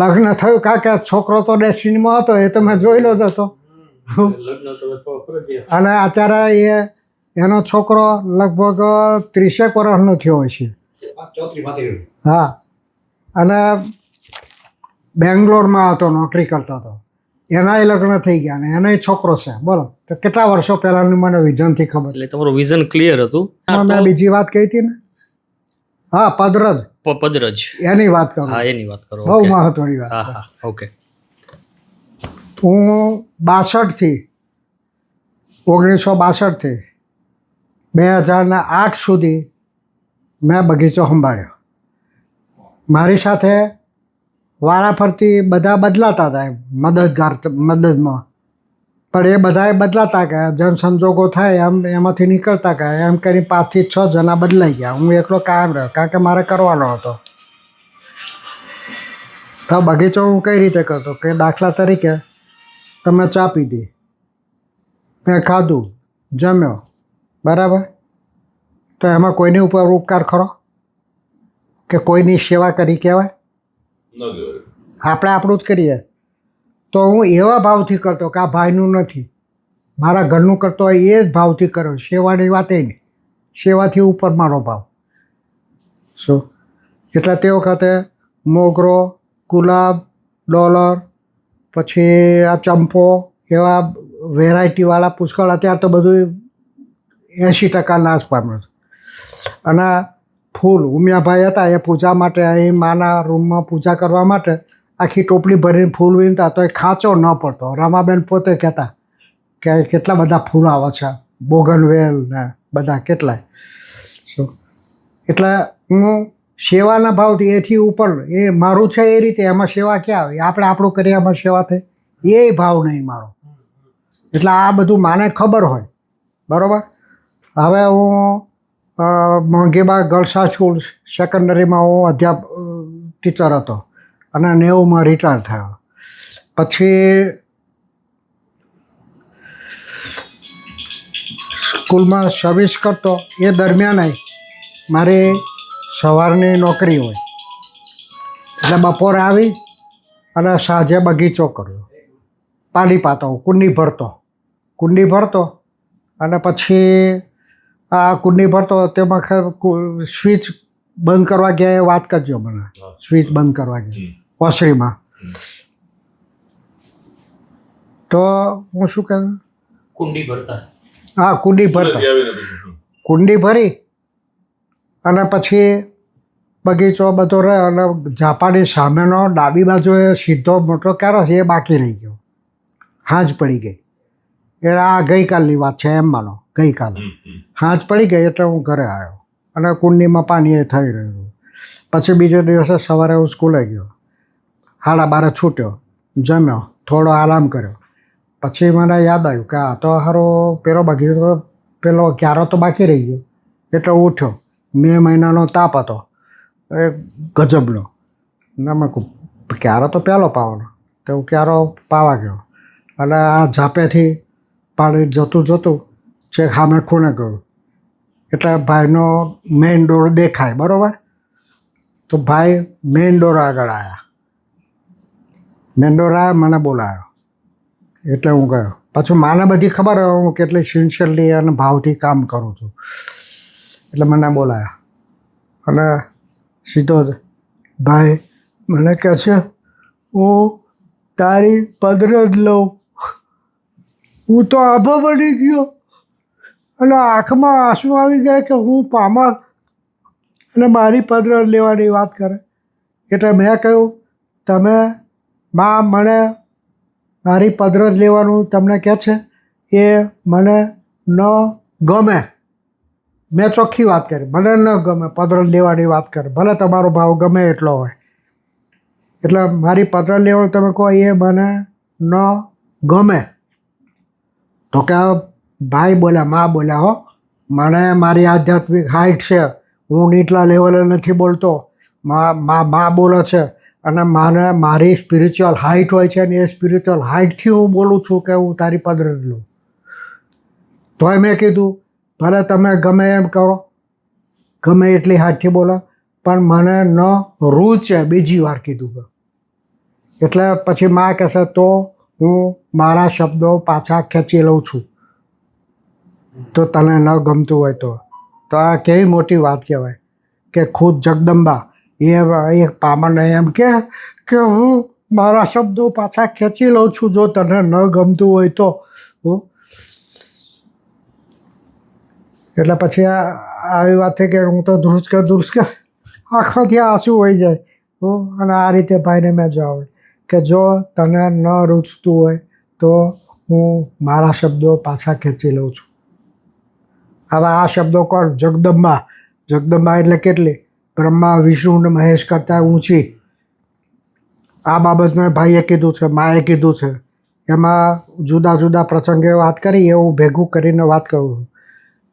લગ્ન થયું કારણ કે છોકરો તો ડેસ્ટિનીમાં હતો, એ તો મેં જોયેલો જ હતો. અને અત્યારે એનો છોકરો લગભગ 30 વર્ષનો થયો હશે. હા, અને બેંગ્લોરમાં હતો, નોકરી કરતો હતો. એનાય લગ્ન થઈ ગયા ને એનાય છોકરો છે. બોલો, તો કેટલા વર્ષો પહેલાંનું મને વિઝનથી ખબર. એટલે તમારું વિઝન ક્લિયર હતું. મેં બીજી વાત કહી હતી ને, હા, પદરજ એની વાત કરું. હા, એની વાત કરો. બહુ મહત્વની વાત. હા હા, ઓકે. હું 62થી 1962થી 2008 સુધી મેં બગીચો સંભાળ્યો. મારી સાથે વારાફરતી બધા બદલાતા હતા મદદમાં. પણ એ બધાએ બદલાતા ગયા, જેમ સંજોગો થાય એમ એમાંથી નીકળતા ગયા. એમ કરી 5 થી 6 જણા બદલાઈ ગયા. હું એકલો કાયમ રહ્યો, કારણ કે મારે કરવાનો હતો. તો બગીચો હું કઈ રીતે કરતો કે દાખલા તરીકે તમે ચા પીધી, મેં ખાધું, જમ્યો, બરાબર. તો એમાં કોઈની ઉપર ઉપકાર ખરો કે કોઈની સેવા કરી કહેવાય? આપણે આપણું જ કરીએ. તો હું એવા ભાવથી કરતો કે આ ભાઈનું નથી, મારા ઘરનું કરતો હોય એ જ ભાવથી કર્યો. સેવાની વાત એ નહીં, સેવાથી ઉપર મારો ભાવ. શું એટલે તે વખતે મોગરો, ગુલાબ, ડોલર, પછી આ ચંપો, એવા વેરાયટીવાળા પુષ્કળ. અત્યારે તો બધું 80% નાશ પામ્યું છે. અને ફૂલ ઉમિયાભાઈ હતા, એ પૂજા માટે અહીં માના રૂમમાં પૂજા કરવા માટે આખી ટોપલી ભરીને ફૂલ વીણતા તો એ ખાંચો ન પડતો. રમાબેન પોતે કહેતા કે કેટલા બધા ફૂલ આવે છે, બોગનવેલ ને બધા કેટલાય. શું એટલે હું સેવાના ભાવથી એથી ઉપર એ મારું છે એ રીતે એમાં સેવા ક્યાં આવે? આપણે આપણું કરીએ એમાં સેવા થઈ, એ ભાવ નહીં મારો. એટલે આ બધું મને ખબર હોય, બરાબર. હવે હું મોંઘીબા ગર્લ્સ હાઈ સ્કૂલ સેકન્ડરીમાં હું ટીચર હતો અને 90માં રિટાયર થયો. પછી સ્કૂલમાં સર્વિસ કરતો એ દરમિયાન મારી સવારની નોકરી હોય એટલે બપોરે આવી અને સાંજે બગીચો કર્યો, પાણી પાતો, કુંડી ભરતો અને પછી આ કુંડી ભરતો તેમાં સ્વિચ બંધ કરવા ગયા એ વાત કરજો મને. સ્વિચ બંધ કરવા ગયા ઓસરીમાં તો હું શું કહું, કુંડી ભરતા. હા, કુંડી ભરી અને પછી બગીચો બધો રહે અને ઝાપાની સામેનો ડાબી બાજુએ સીધો મોટો ક્યારો છે એ બાકી રહી ગયો. હાંજ પડી ગઈ. એ આ ગઈકાલની વાત છે એમ માનો. ગઈકાલે હાંજ પડી ગઈ એટલે હું ઘરે આવ્યો અને કુંડીમાં પાણી એ થઈ રહ્યું. પછી બીજે દિવસે સવારે હું સ્કૂલે ગયો, 12:30 છૂટ્યો, જમ્યો, થોડો આરામ કર્યો. પછી મને યાદ આવ્યું કે આ તો સારો પેલો બગીચો પેલો ક્યારો તો બાકી રહી ગયો. એટલે ઉઠ્યો. મે મહિનાનો તાપ હતો એ ગજબનો. ના મેં ક્યારો તો પહેલો પાવાનો, તો હું ક્યારો પાવા ગયો અને આ ઝાપેથી પાણી જતું છેક સામે ખૂણે ગયું. એટલે ભાઈનો મેઇન ડોર દેખાય, બરાબર. તો ભાઈ મેઇન ડોર આગળ આવ્યા. મેઇન ડોર આવ્યા, મને બોલાવ્યો એટલે હું ગયો. પાછું મને બધી ખબર હોય હું કેટલી સિન્સિયરલી અને ભાવથી કામ કરું છું. એટલે મને બોલાયા અને સીધો જ ભાઈ મને કહે છે હું તારી પદર જ લઉં. હું તો આભો બની ગયો અને આંખમાં આંસુ આવી ગયા કે હું પામર અને મારી પદર લેવાની વાત કરે. એટલે મેં કહ્યું તમે મને મારી પદર લેવાનું તમને કહે છે એ મને ન ગમે. મેં ચોખ્ખી વાત કરી, મને ન ગમે પદર લેવાની વાત કરે, ભલે તમારો ભાવ ગમે એટલો હોય. એટલે મારી પદર લેવાનું તમે કહો એ મને ન ગમે. તો કે ભાઈ બોલ્યા, માં બોલ્યા, હો મને મારી આધ્યાત્મિક હાઇટ છે, હું નીચલા લેવલે નથી બોલતો. માં બોલે છે અને મને મારી સ્પિરિચ્યુઅલ હાઇટ હોય છે અને એ સ્પિરિચ્યુઅલ હાઇટથી હું બોલું છું કે હું તારી પદર લઉં. તોય મેં કીધું ભલે તમે ગમે એમ કરો, ગમે એટલી હાથથી બોલો, પણ મને ન રૂચે. બીજી વાર કીધું. એટલે પછી માં કહેશે તો હું મારા શબ્દો પાછા ખેંચી લઉં છું, તો તને ન ગમતું હોય તો આ કેવી મોટી વાત કહેવાય કે ખુદ જગદંબા એ એક પામરને એમ કે હું મારા શબ્દો પાછા ખેંચી લઉં છું જો તને ન ગમતું હોય તો. એટલે પછી આવી વાત થઈ કે હું તો ધ્રુસકે આંખોથી આંસુ વહી જાય. અને આ રીતે ભાઈને મેં જવાબ કે જો તને ન રૂચતું હોય તો હું મારા શબ્દો પાછા ખેંચી લઉં છું. હવે આ શબ્દો કોણ? જગદંબા એટલે કેટલી? બ્રહ્મા વિષ્ણુ અને મહેશ કરતાં ઊંચી. આ બાબત મેં ભાઈએ કીધું છે, માએ કીધું છે. એમાં જુદા જુદા પ્રસંગે વાત કરી એ હું ભેગું કરીને વાત કરું છું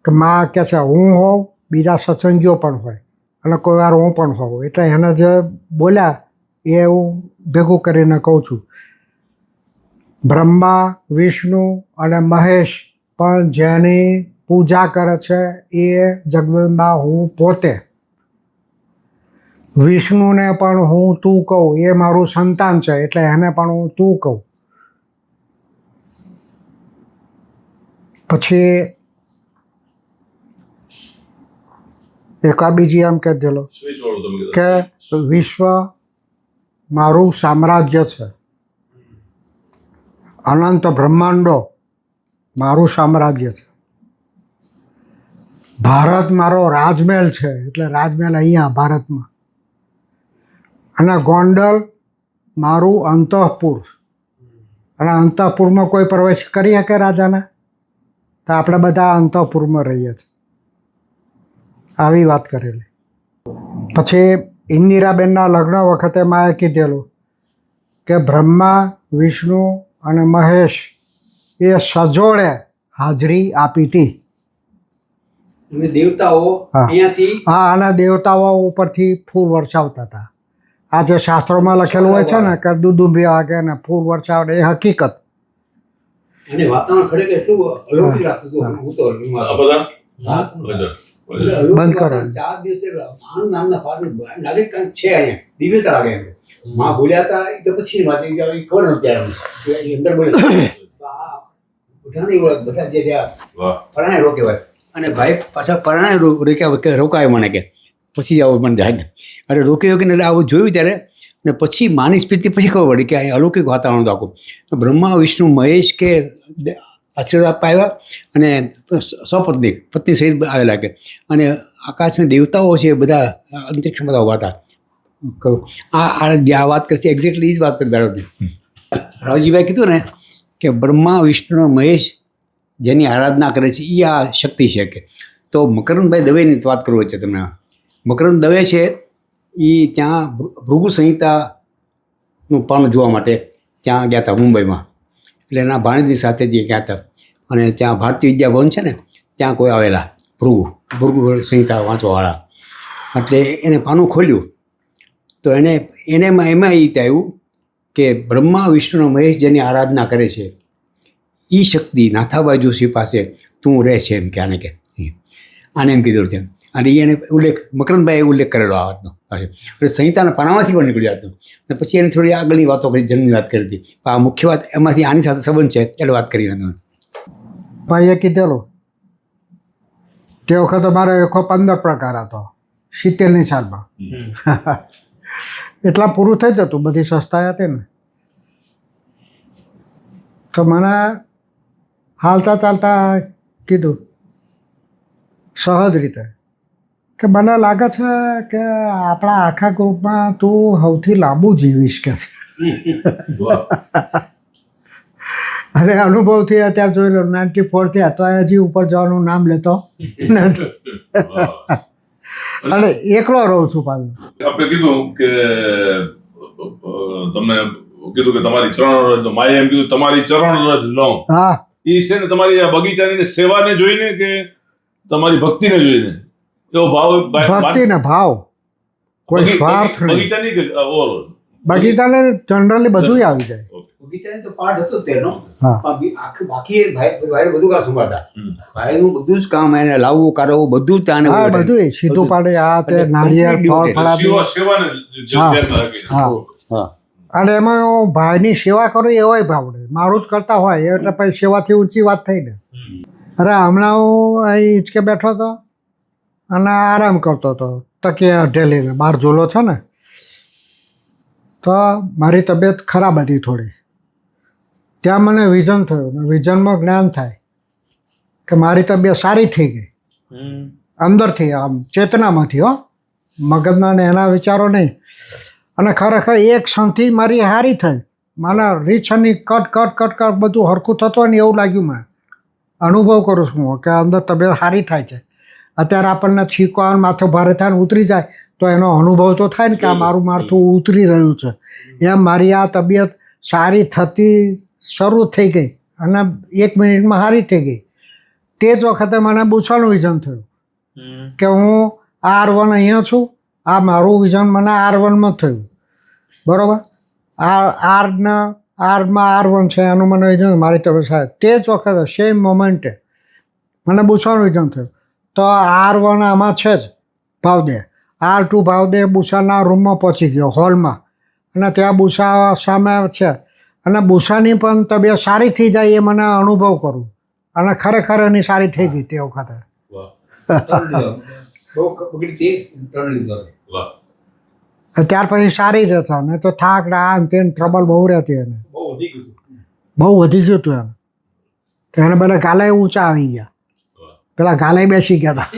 કે માં કહે છે હું હોઉં, બીજા સત્સંગીઓ પણ હોય અને કોઈ વાર હું પણ હોઉં. એટલે એને જે બોલ્યા એ હું ભેગું કરીને કહું છું. બ્રહ્મા વિષ્ણુ અને મહેશ પણ જેની પૂજા કરે છે એ જગદંબા હું પોતે. વિષ્ણુને પણ હું તું કહું, એ મારું સંતાન છે એટલે એને પણ હું તું કહું. પછી એકા બીજી એમ કહી દેલો કે વિશ્વ મારું સામ્રાજ્ય છે, અનંત બ્રહ્માંડો મારું સામ્રાજ્ય છે, ભારત મારો રાજમહેલ છે એટલે રાજમહેલ અહીંયા ભારતમાં, અને ગોંડલ મારું અંતઃપુર, અને અંતઃપુરમાં કોઈ પ્રવેશ કરી શકે રાજાના? તો આપણે બધા અંતઃપુરમાં રહીએ છીએ. આવી વાત કરેલી. પછી ઇન્દિરાબેનના લગ્ન વખતે માએ કીધેલું કે બ્રહ્મા, વિષ્ણુ અને મહેશ એ સજોડે હાજરી આપી હતી. અને દેવતાઓ હા. અહીંયાથી હા, અને દેવતાઓ ઉપરથી ફૂલ વરસાવતા હતા. આ જે શાસ્ત્રોમાં લખેલું હોય છે ને કે દુદુંબી વાગે ને ફૂલ વરસાવે, એ હકીકત. અને વાતાવરણ ખરેખર એટલું અલૌકિક લાગતું હતું. હું તો આ બધા હા. બધા. એટલે અલૌકિક બંધ કરો. વાતાવરણ. 4 દિવસે આનંદ નામના પારને લાગે કે કાંઈક છે અહીંયા દિવ્યતા લાગે એમ. માં બોલ્યા હતા એ તો પછી વાત એ ખબર નથી ત્યારે એ અંદર બોલ્યા આ બધાને એવું લાગે, બધા જે રહ્યા વાહ. પરાણે રોકેવાય. અને ભાઈ પાછા પરાણે રોકાય મને કે પછી આવું મને જાય. અરે રોકી રોકીને એટલે આવું જોયું ત્યારે ને પછી માની સ્પીડથી પછી ખબર પડી કે અહીં અલૌકિક વાતાવરણ હતું આખું. બ્રહ્મા, વિષ્ણુ, મહેશ કે આશીર્વાદ આપવા આવ્યા અને સપત્ની પત્ની સહિત આવેલા કે, અને આકાશમાં દેવતાઓ છે એ બધા અંતરિક્ષમાં બધા ઉભા હતા. આ વાત કરશે એક્ઝેક્ટલી એ જ વાત કરી દાડો. રાવજીભાઈ કીધું ને કે બ્રહ્મા, વિષ્ણુ, મહેશ જેની આરાધના કરે છે એ આ શક્તિ છે કે. તો મકરંદભાઈ દવેની વાત કરવી છે તમને. મકરંદ દવે છે એ ત્યાં ભૃગુ સંહિતાનું પાનું જોવા માટે ત્યાં ગયા હતા મુંબઈમાં. એટલે એના ભાણેજની સાથે જે ગયા હતા, અને ત્યાં ભારતીય વિદ્યા ભવન છે ને ત્યાં કોઈ આવેલા ભૃગુ સંહિતા વાંચવાવાળા. એટલે એને પાનું ખોલ્યું તો એમાં એ રીતે આવ્યું કે બ્રહ્મા, વિષ્ણુ, મહેશ જેની આરાધના કરે છે એ શક્તિ નાથાબાઈ જોશી પાસે તું રહે છે એમ કે આને એમ કીધું છે. અને એને ઉલ્લેખ મકરંદભાઈએ ઉલ્લેખ કરેલો આ વાતનો પાછો. એટલે સંહિતાના પાનામાંથી પણ નીકળ્યું હતું. અને પછી એને થોડી આગળની વાતો કરી, જન્મની વાત કરી હતી. પણ આ મુખ્ય વાત એમાંથી આની સાથે સંબંધ છે એટલે વાત કરી હતી. ભાઈએ કીધેલું તે વખતે મારો એકો 15 પ્રકાર હતો 70ની સાલમાં. એટલા પૂરું થઈ જતું, બધી સંસ્થા હતી ને. તો મને હાલતા ચાલતા કીધું સહજ રીતે કે મને લાગે છે કે આપણા આખા ગ્રુપમાં તું સૌથી લાંબુ જીવીશ કે છે. અને અનુભવથી અત્યારે જોઈ લો 94 થયા તો હજી ઉપર જવાનું નામ લેતો નથી. અને એકલો રહું છું પાછું. આપણે કીધું કે તમને કીધું કે તમારી ચરણ રજ લો. માએ એમ કીધું તમારી ચરણ રજ લો. હા, એ છે ને તમારી આ બગીચાની સેવાને જોઈને કે તમારી ભક્તિને જોઈને એવો ભાવ ભક્તિ ને ભાવ, કોઈ સ્વાર્થ નહીં. બગીચાની કે ઓવરઓલ બગીચાને જનરલી બધું આવી જાય. બગીચાની તો પાર્ટ હતો તેનો. હા. બાકી ભાઈ બધું કામ સંભાળતા. ભાઈનું બધું જ કામ એને લાવવું, કાઢવું બધું જ ત્યાં હા, બધું સીધું પાડે, આ તે નાળિયેર ફળ ફળાદી. સેવાને ધ્યાનમાં રાખીને. હા. હા. અને એમાં હું ભાઈની સેવા કરું એવાય ભાવડે મારું જ કરતા હોય એટલે પછી સેવાથી ઊંચી વાત થઈ ને. અરે હમણાં હું અહીં હિંચકે બેઠો હતો અને આરામ કરતો હતો તકિયા ઢેલીને. બહાર ઝૂલો છે ને, તો મારી તબિયત ખરાબ હતી થોડી. ત્યાં મને વિઝન થયું ને વિઝનમાં જ્ઞાન થાય કે મારી તબિયત સારી થઈ ગઈ અંદરથી, આમ ચેતનામાંથી, હો, મગજના ને એના વિચારો નહીં. અને ખરેખર એક ક્ષણથી મારી હારી થઈ. મને રીછની કટ બધું હરખું થતું હોય ને એવું લાગ્યું. મને અનુભવ કરું છું હું કે અંદર તબિયત સારી થાય છે. અત્યારે આપણને છીકો આવે, માથું ભારે થાય ને ઉતરી જાય તો એનો અનુભવ તો થાય ને કે આ મારું માથું ઉતરી રહ્યું છે. એમ મારી આ તબિયત સારી થતી શરૂ થઈ ગઈ અને 1 મિનિટમાં સારી થઈ ગઈ. તે જ વખતે મને પૂછવાનું વિઝન થયું કે હું R1 અહીંયા છું. આ મારું વિઝન મને R1માં થયું, બરાબર. આરમાં R1 છે એનું મને વિઝન મારી તબિયત સારી. તે જ વખતે સેમ મોમેન્ટે મને પૂછવાનું વિઝન થયું. તો R1 આમાં છે જ ભાવદે, R2 ભાવદે બુસાના રૂમમાં પહોંચી ગયો, હોલમાં. અને ત્યાં બુસા સામે છે અને બુસાની પણ તબિયત સારી થઈ જાય એ મને અનુભવ કરું. અને ખરેખર એની સારી થઈ ગઈ તે વખતે. વાહ. બહુ બગડી તે ત્રણ લીધો. વાહ. ત્યાર પછી સારી જ હતા ને તો થાક ને આ ને તે ટ્રબલ બહુ રહેતી એને, બહુ વધી ગયું. બહુ વધી ગયું હતું એને. તો એને બધા ગાલે ઊંચા આવી ગયા, પેલા ગાલે બેસી ગયા હતા.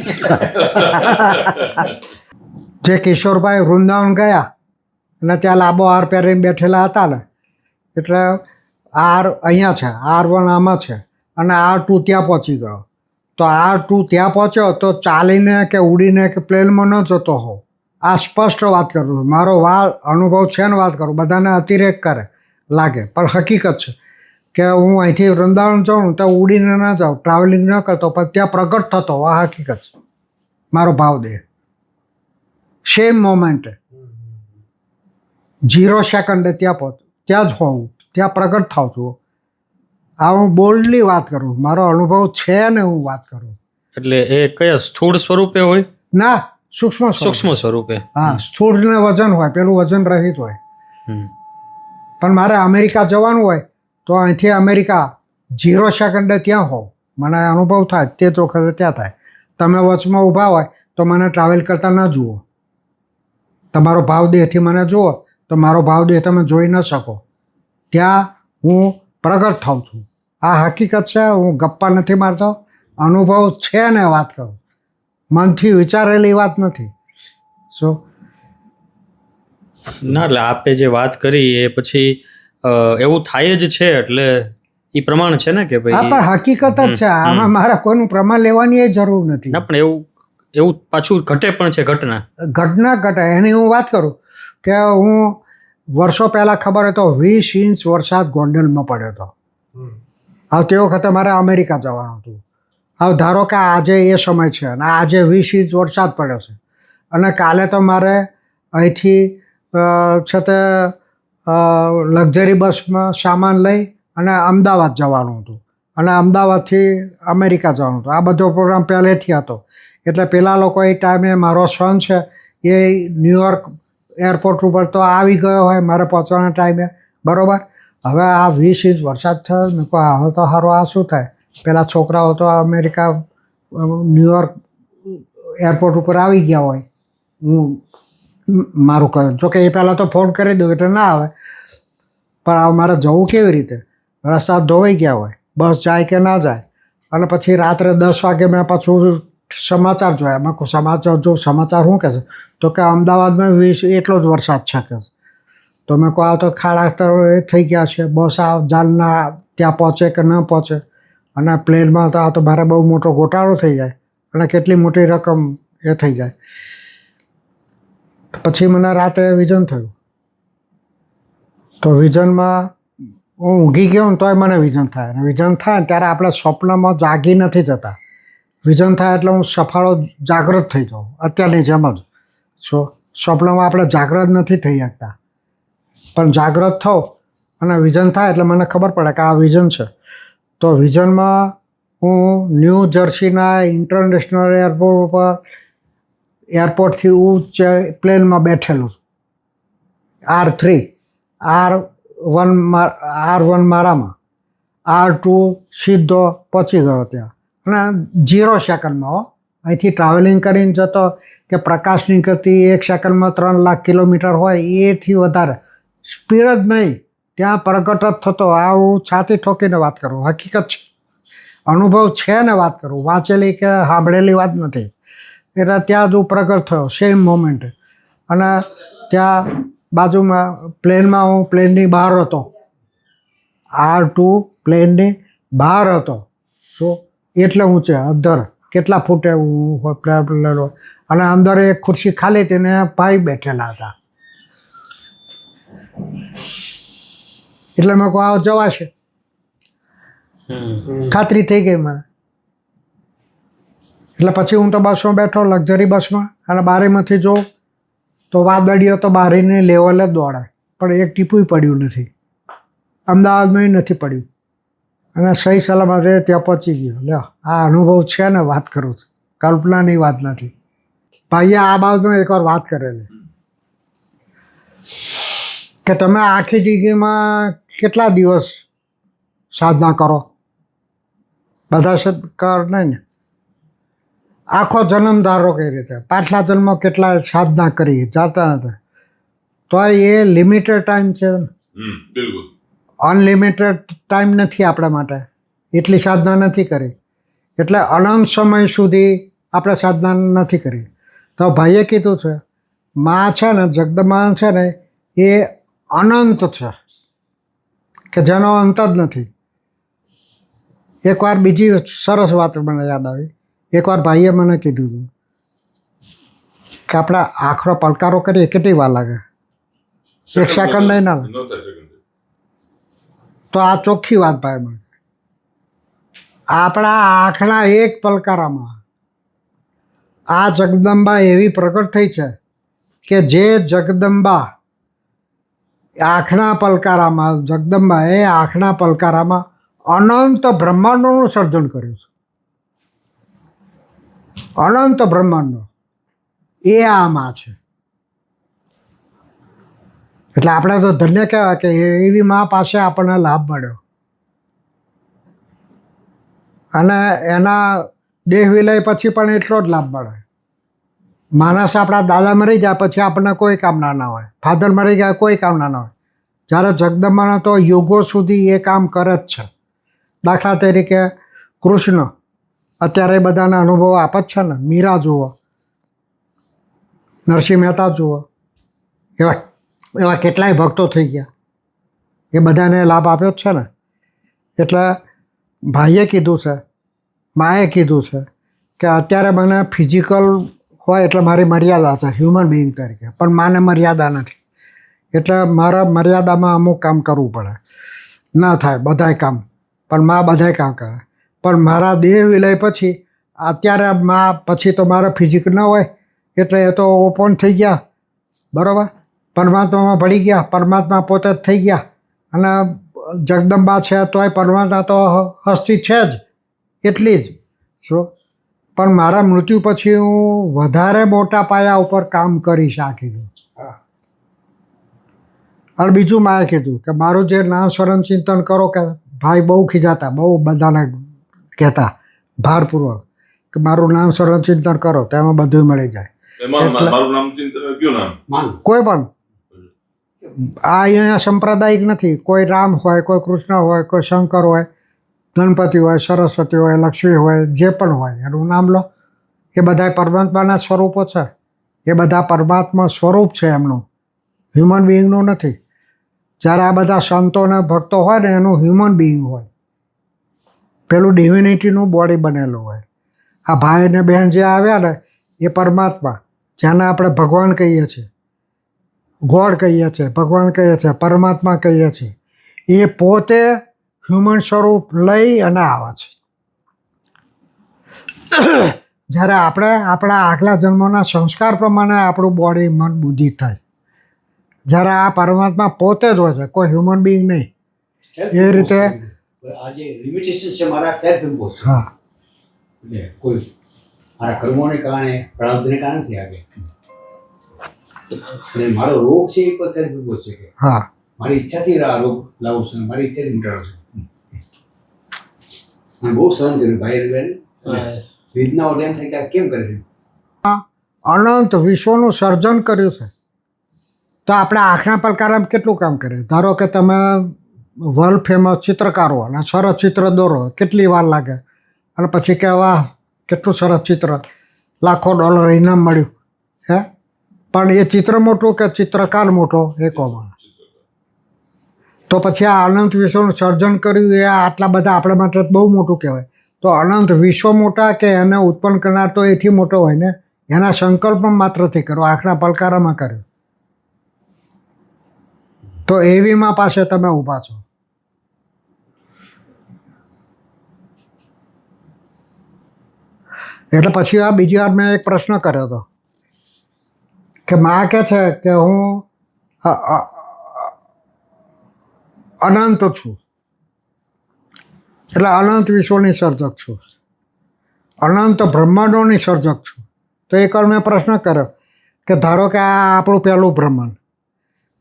જે કિશોરભાઈ વૃંદાવન ગયા અને ત્યાં લાંબો હાર પહેરીને બેઠેલા હતા ને એટલે R અહીંયા છે, R1 આમાં છે અને R2 ત્યાં પહોંચી ગયો. તો R2 ત્યાં પહોંચ્યો તો ચાલીને કે ઉડીને કે પ્લેનમાં ન જતો હોઉં. આ સ્પષ્ટ વાત કરું છું, મારો અનુભવ છે ને વાત કરું. બધાને અતિરેક કરે લાગે પણ હકીકત છે કે હું અહીંથી વૃંદાવન જાઉં તો ઉડીને ના જાઉં, ટ્રાવેલિંગ ન કરતો, પણ ત્યાં પ્રગટ થતો. આ હકીકત છે. મારો ભાવદેહ સેમ મોમેન્ટે 0 સેકન્ડે ત્યાં જ હોઉં, ત્યાં પ્રગટ થાઉં છું. આ હું બોલ્ડલી વાત કરું, મારો અનુભવ છે ને હું વાત કરું. એટલે એ કયા સ્થૂળ સ્વરૂપે હોય? ના, સૂક્ષ્મ સૂક્ષ્મ સ્વરૂપે. હા, સ્થૂળ ને વજન હોય, પેલું વજન રહિત હોય. હમ. પણ મારે અમેરિકા જવાનું હોય તો અહીંથી અમેરિકા 0 સેકન્ડે ત્યાં હોવ, મને અનુભવ થાય તે જ વખતે ત્યાં થાય. તમે વચમાં ઊભા હોય તો મને ટ્રાવેલ કરતા ન જુઓ. તમારો ભાવદેહથી મને જુઓ તો મારો ભાવદેહ તમે જોઈ ન શકો. ત્યાં હું પ્રગટ થાઉં છું. આ હકીકત છે, હું ગપ્પા નથી મારતો, અનુભવ છે ને વાત કરું, મનથી વિચારેલી વાત નથી. સો ના, એટલે આપે જે વાત કરી એ પછી એવું થાય જ છે, એટલે એ પ્રમાણ છે ને કે હા, ભાઈ. પણ હકીકત જ છે. આમાં મારે કોઈનું પ્રમાણ લેવાની એ જરૂર નથી. ના, પણ એવું પાછું ઘટે પણ છે ઘટના. ઘટના ઘટે એની હું વાત કરું કે હું વર્ષો પહેલાં ખબર હોય તો 20 ઇંચ વરસાદ ગોંડલમાં પડ્યો હતો. હવે તે વખતે મારે અમેરિકા જવાનું હતું. હવે ધારો કે આજે એ સમય છે અને આજે 20 ઇંચ વરસાદ પડ્યો છે અને કાલે તો મારે અહીંથી છે તે લક્ઝરી બસમાં સામાન લઈ અને અમદાવાદ જવાનું હતું અને અમદાવાદથી અમેરિકા જવાનું હતું. આ બધો પ્રોગ્રામ પહેલેથી હતો. એટલે પેલા લોકો એ ટાઈમે મારો સન છે એ ન્યુયોર્ક એરપોર્ટ ઉપર તો આવી ગયો હોય મારે પહોંચવાના ટાઈમે, બરાબર. હવે આ 20 ઇંચ વરસાદ થયો, મેં કહું હવે તો સારું આ શું થાય. પેલા છોકરાઓ તો અમેરિકા ન્યુયોર્ક એરપોર્ટ ઉપર આવી ગયા હોય, હું મારું કહ્યું જોકે એ પહેલાં તો ફોન કરી દઉં એટલે ના આવે. પણ હવે મારે જવું કેવી રીતે? રસ્તા ધોવાઈ ગયા હોય, બસ જાય કે ના જાય. અને પછી રાત્રે 10 વાગે મેં પાછું સમાચાર જોયા. મેં કહું સમાચાર જો, સમાચાર શું કહે છે? તો કે અમદાવાદમાં 20 એટલો જ વરસાદ છે કે. તો મેં કહું આ તો ખાડા એ થઈ ગયા છે, બસ આ જાલના ત્યાં પહોંચે કે ન પહોંચે. અને પ્લેનમાં તો આ તો મારે બહુ મોટો ગોટાળો થઈ જાય અને કેટલી મોટી રકમ એ થઈ જાય. પછી મને રાત્રે વિઝન થયું. તો વિઝનમાં હું ઊંઘી ગયો ને તોય મને વિઝન થાય. અને વિઝન થાય ને ત્યારે આપણે સ્વપ્નમાં જાગી નથી જતા. વિઝન થાય એટલે હું સફાળો જાગૃત થઈ જાઉં, અત્યારની જેમ જ. સ્વપ્નમાં આપણે જાગૃત નથી થઈ શકતા, પણ જાગૃત થાવ અને વિઝન થાય એટલે મને ખબર પડે કે આ વિઝન છે. તો વિઝનમાં હું ન્યૂ જર્સીના ઇન્ટરનેશનલ એરપોર્ટ ઉપર એરપોર્ટથી ઉચ્ચ પ્લેનમાં બેઠેલું છું. R1 મારામાં, R2 સીધો પહોંચી ગયો ત્યાં અને 0 સેકન્ડમાં અહીંથી ટ્રાવેલિંગ કરીને જતો કે પ્રકાશની ગતિ 1 સેકન્ડમાં 3 લાખ કિલોમીટર હોય એથી વધારે સ્પીડ જ નહીં, ત્યાં પ્રગટ જ થતો. આ હું છાતી ઠોકીને વાત કરું, હકીકત છે, અનુભવ છે ને વાત કરું, વાંચેલી કે સાંભળેલી વાત નથી. એટલે ત્યાં જ હું પ્રગટ થયો સેમ મોમેન્ટે. અને ત્યાં બાજુમાં પ્લેનમાં હું પ્લેનની બહાર હતો, R2 પ્લેનની બહાર હતો. શું એટલે ઊંચે અધર કેટલા ફૂટે હું, અને અંદર એક ખુરશી ખાલી હતી ને ભાઈ બેઠેલા હતા. એટલે મેં કહું આ જવાશે, ખાતરી થઈ ગઈ મને. એટલે પછી હું તો બસમાં બેઠો, લક્ઝરી બસમાં, અને બારીમાંથી જોઉં તો વાદળીઓ તો બારીની લેવલે જ દોડે, પણ એક ટીપું પડ્યું નથી. અમદાવાદમાં નથી પડ્યું અને સહી સલામત ત્યાં પહોંચી ગયો. લ્યો, આ અનુભવ છે ને વાત કરું છું, કલ્પનાની વાત નથી. ભાઈએ આ બાબતમાં એકવાર વાત કરેલી કે તમે આખી જિંદગીમાં કેટલા દિવસ સાધના કરો? બધા કર નહીં ને. આખો જન્મ ધારો કઈ રીતે, પાછલા જન્મ કેટલા સાધના કરી જાતા હતા, તો એ લિમિટેડ ટાઈમ છે. બિલકુલ અનલિમિટેડ ટાઈમ નથી આપણા માટે. એટલી સાધના નથી કરી, એટલે અનંત સમય સુધી આપણે સાધના નથી કરી. તો ભાઈએ કીધું છે માં છે ને, જગદંબા છે ને, એ અનંત છે કે જેનો અંત જ નથી. એકવાર બીજી સરસ વાત મને યાદ આવી. એકવાર ભાઈએ મને કીધું હતું કે આપણે આખરો પલકારો કરીએ કેટલી વાર લાગે? એક સેકન્ડ નહીં ના લાગે. ન થાય second. તો આ ચોખ્ખી વાત ભાઈ મને. આપણા આંખના એક પલકારામાં આ જગદંબા એવી પ્રગટ થઈ છે કે જે જગદંબા આંખના પલકારામાં જગદંબાએ આંખના પલકારામાં અનંત બ્રહ્માંડોનું સર્જન કર્યું છે. અનંત બ્રહ્માંડો એ આમાં છે. એટલે આપણે તો ધન્ય કહેવાય કે એવી મા પાસે આપણને લાભ મળ્યો. અને એના દેહ વિલય પછી પણ એટલો જ લાભ મળે. માણસ આપણા દાદા મરી જાય પછી આપણને કોઈ કામના ના હોય, ફાધર મરી ગયા કોઈ કામના ના હોય. જ્યારે જગદંબાના તો યુગો સુધી એ કામ કરે જ છે. દાખલા તરીકે કૃષ્ણ અત્યારે બધાને અનુભવો આપે જ છે ને. મીરા જુઓ, નરસિંહ મહેતા જુઓ, એવા એવા કેટલાય ભક્તો થઈ ગયા. એ બધાને લાભ આપ્યો જ છે ને. એટલે ભાઈએ કીધું છે, માએ કીધું છે કે અત્યારે મને ફિઝિકલ હોય એટલે મારી મર્યાદા છે હ્યુમન બિઈંગ તરીકે, પણ માને મર્યાદા નથી. એટલે મારા મર્યાદામાં અમુક કામ કરવું પડે. ના થાય બધાય કામ, પણ મા બધાય કામ કરે. પણ મારા દેહ વિલય પછી અત્યારે મા પછી તો મારા ફિઝિક ન હોય એટલે એ તો ઓપન થઈ ગયા, બરાબર. પરમાત્મામાં ભળી ગયા, પરમાત્મા પોતે જ થઈ ગયા. અને જગદંબા છે તોય પરમાત્મા તો હસ્તી છે જ એટલી જ. શું પણ મારા મૃત્યુ પછી હું વધારે મોટા પાયા ઉપર કામ કરીશ આ કીધું. અને બીજું માએ કીધું કે મારું જે નામ સ્મરણ ચિંતન કરો, કે ભાઈ બહુ ખીજાતા, બહુ બધાને કહેતા ભારપૂર્વક કે મારું નામ સ્મરણ ચિંતન કરો તો એમાં બધું મળી જાય. એમાં એટલે- મારું નામ ચિંતન કયું નામ? માન કોઈ પણ આ અહીંયા સંપ્રદાયિક નથી. કોઈ રામ હોય, કોઈ કૃષ્ણ હોય, કોઈ શંકર હોય, ગણપતિ હોય, સરસ્વતી હોય, લક્ષ્મી હોય, જે પણ હોય એનું નામ લો. એ બધા પરમાત્માના સ્વરૂપો છે. એ બધા પરમાત્મા સ્વરૂપ છે એમનું, હ્યુમન બિઈંગનું નથી. જ્યારે આ બધા સંતો અને ભક્તો હોય ને એનું હ્યુમન બિઈંગ હોય, પેલું ડિવિનિટીનું બોડી બનેલું હોય. આ ભાઈ અને બહેન જે આવ્યા ને એ પરમાત્મા, જેને આપણે ભગવાન કહીએ છીએ, ગોડ કહીએ છીએ, ભગવાન કહીએ છીએ, પરમાત્મા કહીએ છીએ, એ પોતે હ્યુમન સ્વરૂપ લઈ અને આવે છે. જ્યારે આપણે આપણા આગલા જન્મના સંસ્કાર પ્રમાણે આપણું બોડી મન બુદ્ધિ થાય. જ્યારે આ પરમાત્મા પોતે જ હોય છે, કોઈ હ્યુમન બિઈંગ નહીં. એ રીતે આ જે લિમિટેશન છે મારા સેલ્ફ ઇમ્પોઝ. હા, એટલે કોઈ મારા કર્મોને કારણે, પ્રારબ્ધને કારણે નથી આગે. અને મારો રોગ છે એ પણ સેલ્ફ ઇમ્પોઝ છે કે હા, મારી ઈચ્છાથી આ રોગ લાવું છું, મારી ઈચ્છાથી મટાડું છું. અને બહુ સહન કર્યું ભાઈ અને બહેન. વેદનાઓ એમ થાય કે આ કેમ કરે છે? અનંત વિશ્વનું સર્જન કર્યું છે. તો આપણે આંખના પલકારામાં કેટલું કામ કરીએ? ધારો કે તમે વર્લ્ડ ફેમસ ચિત્રકાર હો અને સરસ ચિત્ર દોરો, કેટલી વાર લાગે? અને પછી કે વાહ કેટલું સરસ ચિત્ર, લાખો ડોલર ઇનામ મળ્યું. હે, પણ એ ચિત્ર મોટું કે ચિત્રકાર મોટો એ કોમાં? તો પછી આ અનંત વિશ્વનું સર્જન કર્યું એ આટલા બધા આપણા માટે બહુ મોટું કહેવાય. તો અનંત વિશ્વ મોટા કે એને ઉત્પન્ન કરનાર તો એથી મોટો હોય ને. એના સંકલ્પ માત્રથી કરો, આંખના પલકારામાં કર્યો. તો એવીમાં પાસે તમે ઊભા છો. એટલે પછી આ બીજી વાર મેં એક પ્રશ્ન કર્યો હતો કે મા કહે છે કે હું અનંત છું, એટલે અનંત વિશ્વની સર્જક છું, અનંત બ્રહ્માંડોની સર્જક છું. તો એકવાર મેં પ્રશ્ન કર્યો કે ધારો કે આ આપણું પહેલું બ્રહ્માંડ,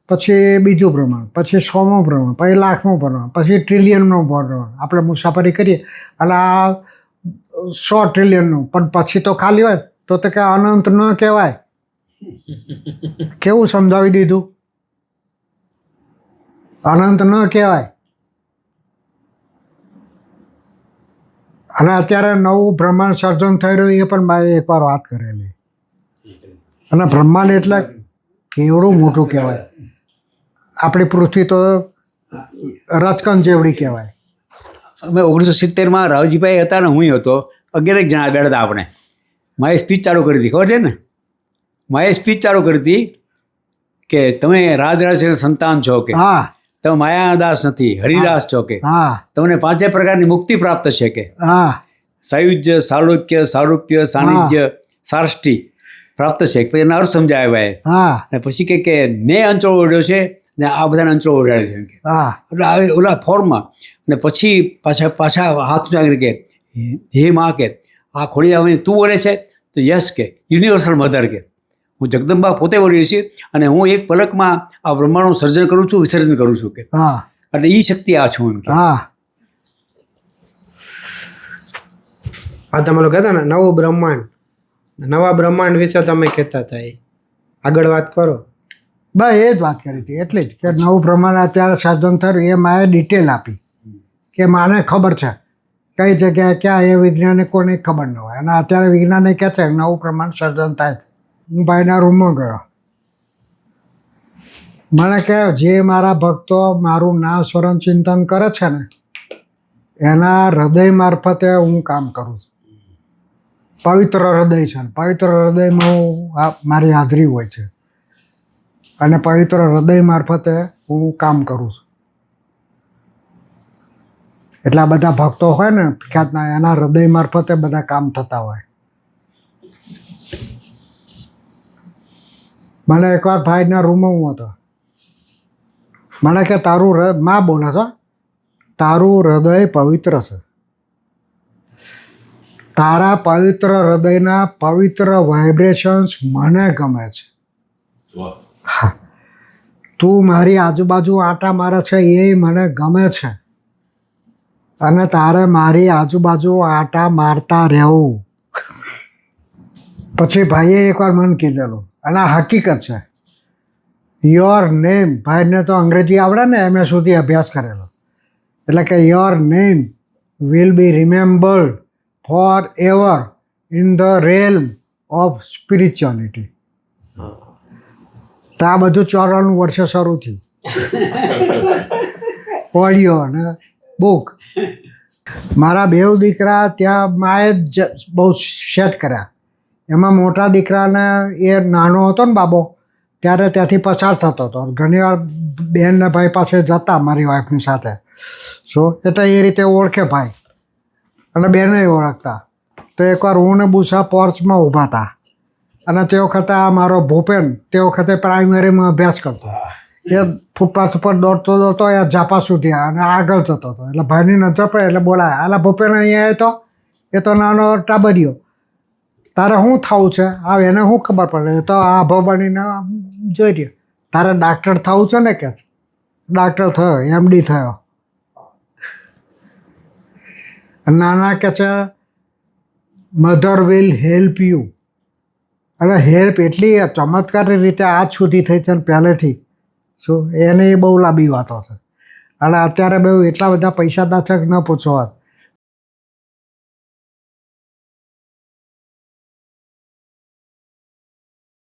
પછી બીજું બ્રહ્માંડ, પછી 100મું બ્રહ્માંડ, પછી 1,00,000મું બ્રહ્માંડ, પછી ટ્રિલિયનનું બ્રહ્માંડ. આપણે મુસાફરી કરીએ અને આ 100 ટ્રિલિયનનું, પણ પછી તો ખાલી હોય તો કે અનંત ન કહેવાય. કેવું સમજાવી દીધું? અનંત ન કહેવાય. અને અત્યારે નવું બ્રહ્માંડ સર્જન થઈ રહ્યું એ પણ મેં એકવાર વાત કરેલી. અને બ્રહ્માંડ એટલે કેવડું મોટું કહેવાય. આપણી પૃથ્વી તો રચકન જેવડી કહેવાય. અમે 1970માં રાવજીભાઈ હતા ને હું હતો 11 જણા બેઠા હતા આપણે. માએ સ્પીચ ચાલુ કરી હતી, ખબર છે ને? માએ સ્પીચ ચાલુ કરી હતી કે તમે રાજરાજના સંતાન છો, કે હા તમે માયાદાસ નથી, હરિદાસ છો, કે હા તમને 5 પ્રકારની મુક્તિ પ્રાપ્ત છે, કે હા સાયુજ્ય, સાલોક્ય, સારૂપ્ય, સાનિધ્ય, સાર્ષ્ટિ પ્રાપ્ત છે. પછી એના અર્થ સમજાવ્યા ભાઈ. હા અને પછી કે મેં અંચળો ઓઢ્યો છે ને આ બધાને અંચળો ઓઢાડે છે, કે હા એટલે આવે ઓલા ફોર્મમાં. અને પછી પાછા હાથ ઉચાગીને કે હે માં, કે આ ખોડિયાર તું બોલે છે તો યસ, કે યુનિવર્સલ મધર, કે હું જગદંબા પોતે બોલી છીએ અને હું એક પલકમાં આ બ્રહ્માંડનું સર્જન કરું છું, વિસર્જન કરું છું, કે હા એટલે એ શક્તિ આ છું એમ કે. હા આ તમે લોકો કહેતા ને નવું બ્રહ્માંડ, નવા બ્રહ્માંડ વિશે તમે કહેતા હતા, એ આગળ વાત કરો. બસ એ જ વાત કરી હતી, એટલે જ કે નવું પ્રમાણે અત્યારે સર્જન થયું એ માએ ડિટેલ આપી કે માને ખબર છે કઈ જગ્યાએ ક્યાં, એ વૈજ્ઞાનિકોને ખબર ન હોય. અને અત્યારે વિજ્ઞાને કહે છે નવું પ્રમાણ સર્જન થાય છે. હું ભાઈના રૂમમાં ગયો, મને કહે જે મારા ભક્તો મારું નામ સ્મરણ ચિંતન કરે છે ને એના હૃદય મારફતે હું કામ કરું છું. પવિત્ર હૃદય છે, પવિત્ર હૃદયમાં મારી હાજરી હોય છે અને પવિત્ર હૃદય મારફતે હું કામ કરું છું. એટલા બધા ભક્તો હોય ને ખ્યાતના, એના હૃદય મારફતે બધા કામ થતા હોય. મને એકવાર ભાઈના રૂમમાં હું હતો, મને કે તારું માં બોલે છે, તારું હૃદય પવિત્ર છે, તારા પવિત્ર હૃદયના પવિત્ર વાઇબ્રેશન્સ મને ગમે છે. વાહ. હા, તું મારી આજુબાજુ આટા મારે છે એ મને ગમે છે અને તારે મારી આજુબાજુ આટા મારતા રહેવું. પછી ભાઈએ એકવાર મને કીધેલું અને આ હકીકત છે. યોર નેમ, ભાઈને તો અંગ્રેજી આવડે ને, એમએ સુધી અભ્યાસ કરેલો, એટલે કે your name will be remembered for ever in the realm of spirituality. તો આ બધું 94 વર્ષે શરૂ થયું, ઓડિયો અને બુક. મારા બેવ દીકરા ત્યાં માએ જ બહુ સેટ કર્યા. એમાં મોટા દીકરાને એ નાનો હતો ને બાબો, ત્યારે ત્યાંથી પસાર થતો હતો. ઘણીવાર બેન ને ભાઈ પાસે જતા મારી વાઈફની સાથે. એટલે એ રીતે ઓળખે ભાઈ અને બેને ઓળખતા. તો એકવાર હું ને બુસા પોર્ચમાં ઊભા હતા અને તે વખતે આ મારો ભૂપેન તે વખતે પ્રાઇમરીમાં અભ્યાસ કરતો. એ ફૂટપાથ ઉપર દોડતો દોડતો એ ઝાપા સુધી અને આગળ જતો હતો. એટલે ભાઈની નજર પડે એટલે બોલાય, આલા ભૂપેન અહીંયા આવ્યો તો, એ તો નાનો ટાબરિયો, તારે શું થવું છે? આવે એને શું ખબર પડે? એ તો આ ભવાનીને જોઈ રહ્યો. તારે ડાક્ટર થવું છે ને? કે ડાક્ટર થયો, એમડી થયો. નાના કે છે મધર વિલ હેલ્પ યુ. અને હેલ્પ એટલી ચમત્કારી રીતે આજ સુધી થઈ છે ને પહેલેથી. શું એની બહુ લાંબી વાતો છે. અને અત્યારે બહુ એટલા બધા પૈસાદાર છે કે ન પૂછો વાત.